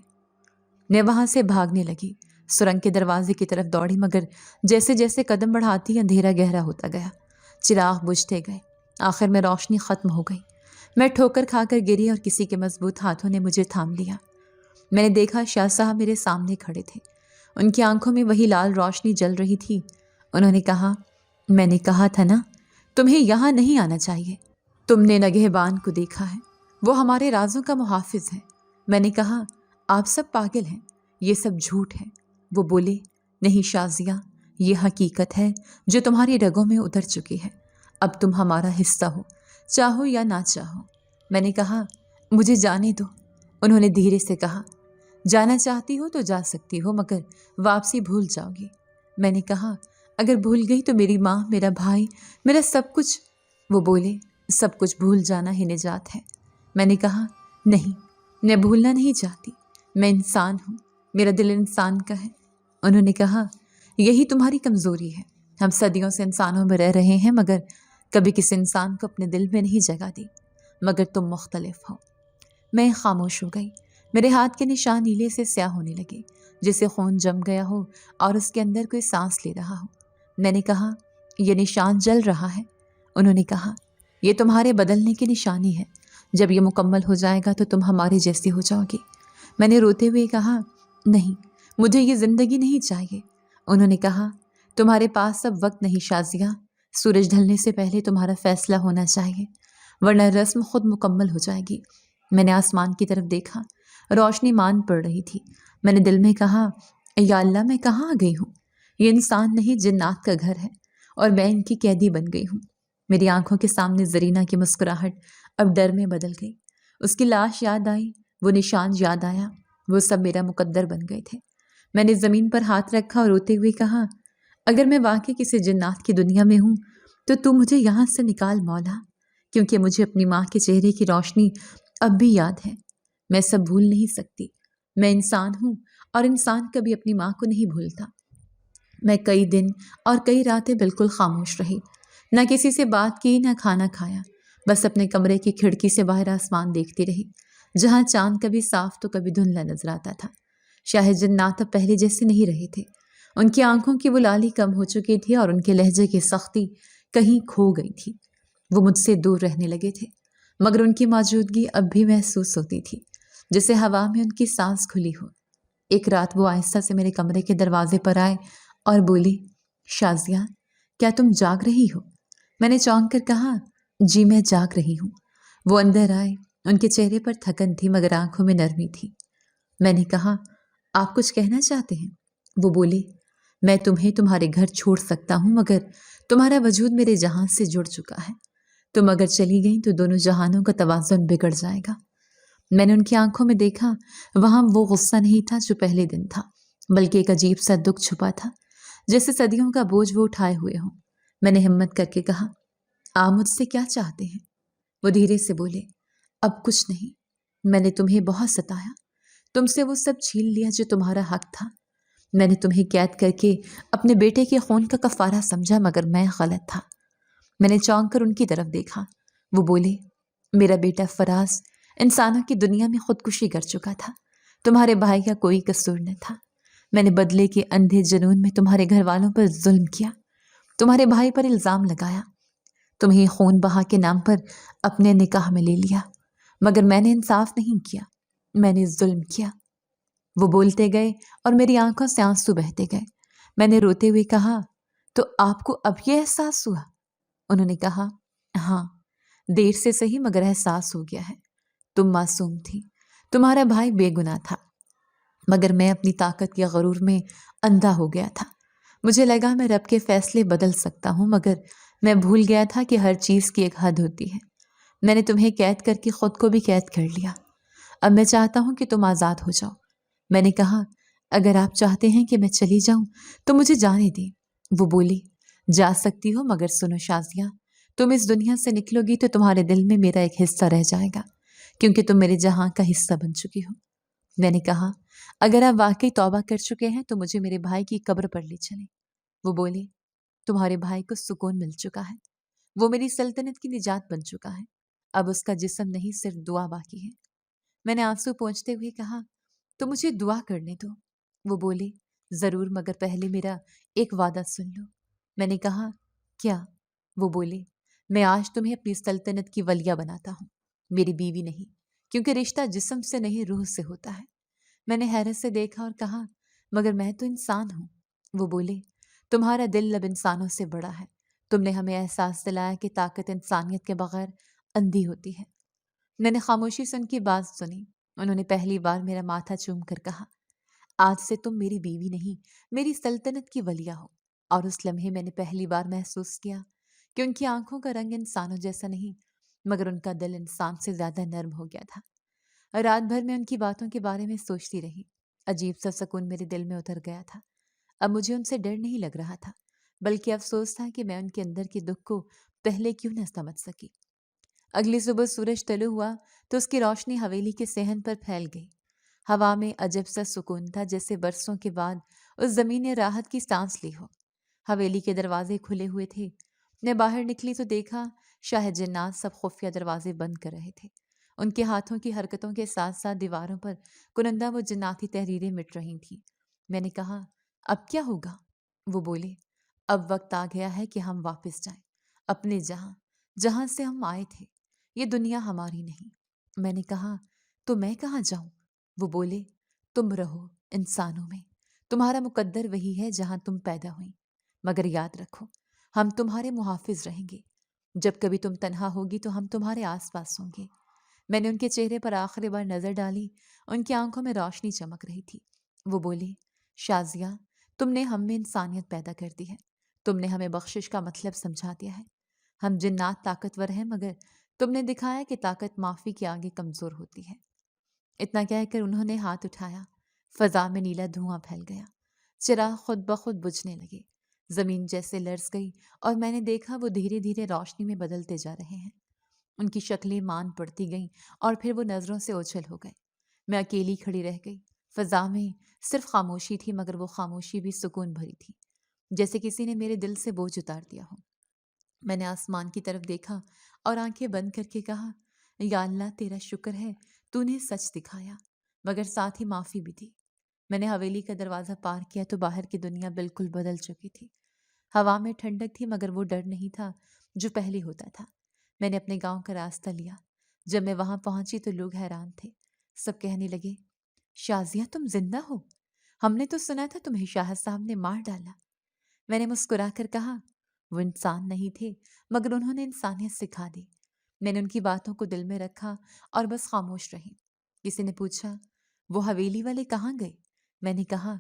میں وہاں سے بھاگنے لگی، سرنگ کے دروازے کی طرف دوڑی، مگر جیسے جیسے قدم بڑھاتی اندھیرا گہرا ہوتا گیا، چراغ بجھتے گئے، آخر میں روشنی ختم ہو گئی۔ میں ٹھوکر کھا کر گری اور کسی کے مضبوط ہاتھوں نے مجھے تھام لیا۔ میں نے دیکھا شاہ صاحب میرے سامنے کھڑے تھے، ان کی آنکھوں میں وہی لال روشنی جل رہی تھی۔ انہوں نے کہا، میں نے کہا تھا نا، تمہیں یہاں نہیں آنا چاہیے۔ تم نے نگہبان کو دیکھا ہے، وہ ہمارے رازوں کا محافظ ہے۔ میں نے کہا، آپ سب پاگل ہیں، یہ سب جھوٹ ہے۔ وہ بولے، نہیں شازیہ، یہ حقیقت ہے جو تمہاری رگوں میں اتر چکی ہے، اب تم ہمارا حصہ ہو، چاہو یا نہ چاہو۔ میں نے کہا، مجھے جانے دو۔ انہوں نے دھیرے سے کہا، جانا چاہتی ہو تو جا سکتی ہو، مگر واپسی بھول جاؤ گی۔ میں نے کہا، اگر بھول گئی تو میری ماں، میرا بھائی، میرا سب کچھ۔ وہ بولے، سب کچھ بھول جانا ہی نجات ہے۔ میں نے کہا، نہیں، میں بھولنا نہیں چاہتی، میں انسان ہوں، میرا دل انسان کا ہے۔ انہوں نے کہا، یہی تمہاری کمزوری ہے، ہم صدیوں سے انسانوں میں رہ رہے ہیں، مگر کبھی کسی انسان کو اپنے دل میں نہیں جگہ دی، مگر تم مختلف ہو۔ میں خاموش ہو گئی، میرے ہاتھ کے نشان نیلے سے سیاہ ہونے لگے، جسے خون جم گیا ہو اور اس کے اندر کوئی سانس لے رہا ہو۔ میں نے کہا، یہ نشان جل رہا ہے۔ انہوں نے کہا، یہ تمہارے بدلنے کی نشانی ہے، جب یہ مکمل ہو جائے گا تو تم ہمارے جیسی ہو جاؤ گی۔ میں نے روتے ہوئے کہا، نہیں، مجھے یہ زندگی نہیں چاہیے۔ انہوں نے کہا، تمہارے پاس اب وقت نہیں شازیہ، سورج ڈھلنے سے پہلے تمہارا فیصلہ ہونا چاہیے، ورنہ رسم خود مکمل ہو جائے گی۔ میں نے آسمان کی طرف دیکھا، روشنی مان پڑ رہی تھی۔ میں نے دل میں کہا، یا اللہ، میں کہاں آ گئی ہوں؟ یہ انسان نہیں، جنات کا گھر ہے، اور میں ان کی قیدی بن گئی ہوں۔ میری آنکھوں کے سامنے زرینہ کی مسکراہٹ اب ڈر میں بدل گئی۔ اس کی لاش یاد آئی، وہ نشان یاد آیا، وہ سب میرا مقدر بن گئے تھے۔ میں نے زمین پر ہاتھ رکھا اور روتے ہوئے کہا، اگر میں واقعی کسی جنات کی دنیا میں ہوں تو مجھے یہاں سے نکال مولا، کیونکہ مجھے اپنی ماں کے چہرے کی روشنی اب بھی یاد ہے۔ میں سب بھول نہیں سکتی۔ میں انسان ہوں اور انسان کبھی اپنی ماں کو نہیں بھولتا۔ میں کئی دن اور کئی راتیں بالکل خاموش رہی، نہ کسی سے بات کی، نہ کھانا کھایا، بس اپنے کمرے کی کھڑکی سے باہر آسمان دیکھتی رہی، جہاں چاند کبھی صاف تو کبھی دھندلا نظر آتا تھا۔ شاید جنات اب پہلے جیسے نہیں رہے تھے۔ ان کی آنکھوں کی وہ لالی کم ہو چکی تھی اور ان کے لہجے کی سختی کہیں کھو گئی تھی۔ وہ مجھ سے دور رہنے لگے تھے، مگر ان کی موجودگی اب بھی محسوس ہوتی تھی، جیسے ہوا میں ان کی سانس کھلی ہو۔ ایک رات وہ آہستہ سے میرے کمرے کے دروازے پر آئے اور بولی، شازیہ، کیا تم جاگ رہی ہو؟ میں نے چونک کر کہا، جی میں جاگ رہی ہوں۔ وہ اندر آئے، ان کے چہرے پر تھکن تھی مگر آنکھوں میں نرمی تھی۔ میں نے کہا، آپ کچھ کہنا چاہتے ہیں؟ وہ بولی، میں تمہیں تمہارے گھر چھوڑ سکتا ہوں مگر تمہارا وجود میرے جہان سے جڑ چکا ہے۔ تم اگر چلی گئی تو دونوں جہانوں کا توازن بگڑ جائے گا۔ میں نے ان کی آنکھوں میں دیکھا، وہاں وہ غصہ نہیں تھا جو پہلے دن تھا، بلکہ ایک عجیب سا دکھ چھپا تھا، جیسے صدیوں کا بوجھ وہ اٹھائے ہوئے ہوں۔ میں نے ہمت کر کے کہا، آپ مجھ سے کیا چاہتے ہیں؟ وہ دھیرے سے بولے، اب کچھ نہیں۔ میں نے تمہیں بہت ستایا، تم سے وہ سب چھین لیا جو تمہارا حق تھا۔ میں نے تمہیں قید کر کے اپنے بیٹے کے خون کا کفارہ سمجھا مگر میں غلط تھا۔ میں نے چونک کر ان کی طرف دیکھا۔ وہ بولے، میرا بیٹا فراز انسانوں کی دنیا میں خودکشی کر چکا تھا، تمہارے بھائی کا کوئی قصور نہ تھا۔ میں نے بدلے کے اندھے جنون میں تمہارے گھر والوں پر ظلم کیا، تمہارے بھائی پر الزام لگایا، تمہیں خون بہا کے نام پر اپنے نکاح میں لے لیا، مگر میں نے انصاف نہیں کیا، میں نے ظلم کیا۔ وہ بولتے گئے اور میری آنکھوں سے آنسو بہتے گئے۔ میں نے روتے ہوئے کہا، تو آپ کو اب یہ احساس ہوا؟ انہوں نے کہا، ہاں، دیر سے صحیح مگر احساس ہو گیا ہے۔ تم معصوم تھی، تمہارا بھائی بے گناہ تھا، مگر میں اپنی طاقت کے غرور میں اندھا ہو گیا تھا۔ مجھے لگا میں رب کے فیصلے بدل سکتا ہوں، مگر میں بھول گیا تھا کہ ہر چیز کی ایک حد ہوتی ہے۔ میں نے تمہیں قید کر کے خود کو بھی قید کر لیا۔ اب میں چاہتا ہوں کہ تم آزاد ہو جاؤ۔ میں نے کہا، اگر آپ چاہتے ہیں کہ میں چلی جاؤں تو مجھے جانے دیں۔ وہ بولی، جا سکتی ہو مگر سنو شازیہ، تم اس دنیا سے نکلو گی تو تمہارے دل میں میرا ایک حصہ رہ جائے گا، کیونکہ تم میرے جہاں کا حصہ بن چکی ہو۔ میں نے کہا، اگر آپ واقعی توبہ کر چکے ہیں تو مجھے میرے بھائی کی قبر پر لے چلیں۔ وہ بولے، تمہارے بھائی کو سکون مل چکا ہے، وہ میری سلطنت کی نجات بن چکا ہے، اب اس کا جسم نہیں صرف دعا باقی ہے۔ میں نے آنسو پونچھتے ہوئے کہا، تو مجھے دعا کرنے دو۔ وہ بولے، ضرور، مگر پہلے میرا ایک وعدہ سن لو۔ میں نے کہا، کیا؟ وہ بولے، میں آج تمہیں اپنی سلطنت کی ولیہ بناتا ہوں، میری بیوی نہیں، کیونکہ رشتہ جسم سے نہیں روح سے ہوتا ہے۔ میں نے حیرت سے دیکھا اور کہا، مگر میں تو انسان ہوں۔ وہ بولے، تمہارا دل اب انسانوں سے بڑا ہے، تم نے ہمیں احساس دلایا کہ طاقت انسانیت کے بغیر اندھی ہوتی ہے۔ میں نے خاموشی سے ان کی بات سنی۔ انہوں نے پہلی بار میرا ماتھا چوم کر کہا، آج سے تم میری بیوی نہیں، میری سلطنت کی ولیہ ہو۔ اور اس لمحے میں نے پہلی بار محسوس کیا کہ ان کی آنکھوں کا رنگ انسانوں جیسا نہیں، مگر ان کا دل انسان سے زیادہ نرم ہو گیا تھا۔ رات بھر میں ان کی باتوں کے بارے میں سوچتی رہی۔ عجیب سا سکون میرے دل میں اتر گیا تھا۔ اب مجھے ان سے ڈر نہیں لگ رہا تھا، بلکہ افسوس تھا کہ میں ان کے اندر کے دکھ کو پہلے کیوں نہ سمجھ سکی۔ اگلی صبح سورج طلوع ہوا تو اس کی روشنی حویلی کے صحن پر پھیل گئی۔ ہوا میں عجب سا سکون تھا، جیسے برسوں کے بعد اس زمین نے راحت کی سانس لی ہو۔ حویلی کے دروازے کھلے ہوئے تھے۔ میں باہر نکلی تو دیکھا شاہ جنات سب خفیہ دروازے بند کر رہے تھے۔ ان کے ہاتھوں کی حرکتوں کے ساتھ ساتھ دیواروں پر کنندہ وہ جناتی تحریریں مٹ رہی تھیں۔ میں نے کہا، اب کیا ہوگا؟ وہ بولے، اب وقت آ گیا ہے کہ ہم واپس جائیں اپنے جہاں، جہاں سے ہم آئے تھے۔ یہ دنیا ہماری نہیں۔ میں نے کہا، تو میں کہاں جاؤں؟ وہ بولے، تم رہو انسانوں میں، تمہارا مقدر وہی ہے جہاں تم پیدا ہوئی، مگر یاد رکھو ہم تمہارے محافظ رہیں گے۔ جب کبھی تم تنہا ہوگی تو ہم تمہارے آس پاس ہوں گے۔ میں نے ان کے چہرے پر آخری بار نظر ڈالی، ان کی آنکھوں میں روشنی چمک رہی تھی۔ وہ بولی، شازیہ، تم نے ہم میں انسانیت پیدا کر دی ہے، تم نے ہمیں بخشش کا مطلب سمجھا دیا ہے۔ ہم جنات طاقتور ہیں مگر تم نے دکھایا کہ طاقت معافی کے آگے کمزور ہوتی ہے۔ اتنا کہہ کر انہوں نے ہاتھ اٹھایا۔ فضا میں نیلا دھواں پھیل گیا، چراغ خود بخود بجھنے لگے، زمین جیسے لرز گئی اور میں نے دیکھا وہ دھیرے دھیرے روشنی میں بدلتے جا رہے ہیں۔ ان کی شکلیں مان پڑتی گئیں اور پھر وہ نظروں سے اوجھل ہو گئے۔ میں اکیلی کھڑی رہ گئی۔ فضا میں صرف خاموشی تھی مگر وہ خاموشی بھی سکون بھری تھی، جیسے کسی نے میرے دل سے بوجھ اتار دیا ہو۔ میں نے آسمان کی طرف دیکھا اور آنکھیں بند کر کے کہا، یا اللہ تیرا شکر ہے تو نے سچ دکھایا مگر ساتھ ہی معافی بھی دی۔ میں نے حویلی کا دروازہ پار کیا تو باہر کی دنیا بالکل بدل چکی تھی۔ ہوا میں ٹھنڈک تھی مگر وہ ڈر نہیں تھا جو پہلے ہوتا تھا۔ میں نے اپنے گاؤں کا راستہ لیا۔ جب میں وہاں پہنچی تو لوگ حیران تھے۔ سب کہنے لگے، شازیہ تم زندہ ہو؟ ہم نے تو سنا تھا تمہیں شاہ صاحب نے مار ڈالا۔ میں نے مسکرا کر کہا، وہ انسان نہیں تھے مگر انہوں نے انسانیت سکھا دی۔ میں نے ان کی باتوں کو دل میں رکھا اور بس خاموش رہی۔ کسی نے پوچھا، وہ حویلی والے کہاں گئے؟ میں نے کہا،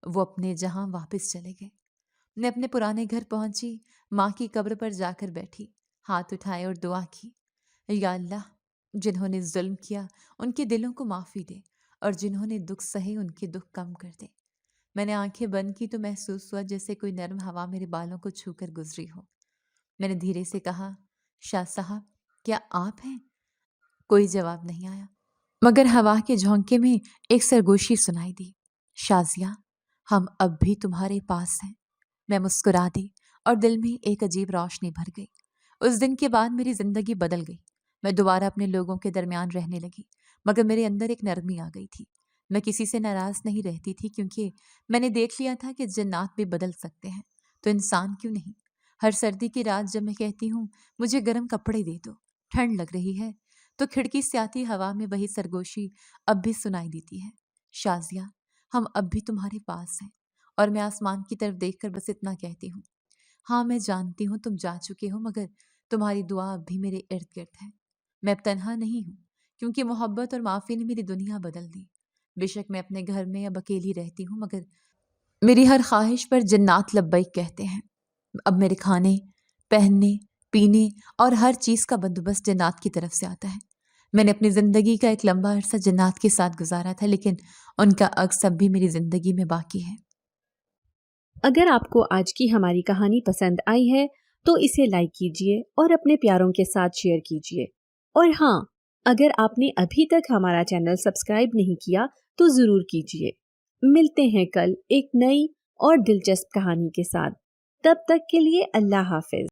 وہ اپنے جہاں واپس چلے گئے۔ میں اپنے پرانے گھر پہنچی، ماں کی قبر پر جا کر بیٹھی، ہاتھ اٹھائے اور دعا کی، یا اللہ جنہوں نے ظلم کیا ان کے دلوں کو معافی دے اور جنہوں نے دکھ سہے ان کے دکھ کم کر دے۔ میں نے آنکھیں بند کی تو محسوس ہوا جیسے کوئی نرم ہوا میرے بالوں کو چھو کر گزری ہو۔ میں نے دھیرے سے کہا، شاہ صاحب کیا آپ ہیں؟ کوئی جواب نہیں آیا مگر ہوا کے جھونکے میں ایک سرگوشی سنائی دی، شازیہ ہم اب بھی تمہارے پاس ہیں۔ میں مسکرا دی اور دل میں ایک عجیب روشنی بھر گئی۔ اس دن کے بعد میری زندگی بدل گئی۔ میں دوبارہ اپنے لوگوں کے درمیان رہنے لگی مگر میرے اندر ایک نرمی آ گئی تھی۔ میں کسی سے ناراض نہیں رہتی تھی کیونکہ میں نے دیکھ لیا تھا کہ جنات بھی بدل سکتے ہیں تو انسان کیوں نہیں۔ ہر سردی کی رات جب میں کہتی ہوں مجھے گرم کپڑے دے دو، ٹھنڈ لگ رہی ہے، تو کھڑکی سے آتی ہوا میں وہی سرگوشی اب بھی سنائی دیتی ہے، شازیہ ہم اب بھی تمہارے پاس ہیں۔ اور میں آسمان کی طرف دیکھ کر بس اتنا کہتی ہوں، ہاں میں جانتی ہوں تم جا چکے ہو مگر تمہاری دعا اب بھی میرے ارد گرد ہے۔ میں اب تنہا نہیں ہوں کیونکہ محبت اور معافی نے میری دنیا بدل دی۔ بے شک میں اپنے گھر میں اب اکیلی رہتی ہوں مگر میری ہر خواہش پر جنات لبیک کہتے ہیں۔ اب میرے کھانے، پہننے، پینے اور ہر چیز کا بندوبست جنات کی طرف سے آتا ہے۔ میں نے اپنی زندگی کا ایک لمبا عرصہ جنات کے ساتھ گزارا تھا لیکن ان کا عکس اب بھی میری زندگی میں باقی ہے۔ اگر آپ کو آج کی ہماری کہانی پسند آئی ہے تو اسے لائک کیجیے اور اپنے پیاروں کے ساتھ شیئر کیجیے، اور ہاں اگر آپ نے ابھی تک ہمارا چینل سبسکرائب نہیں کیا تو ضرور کیجیے۔ ملتے ہیں کل ایک نئی اور دلچسپ کہانی کے ساتھ، تب تک کے لیے اللہ حافظ۔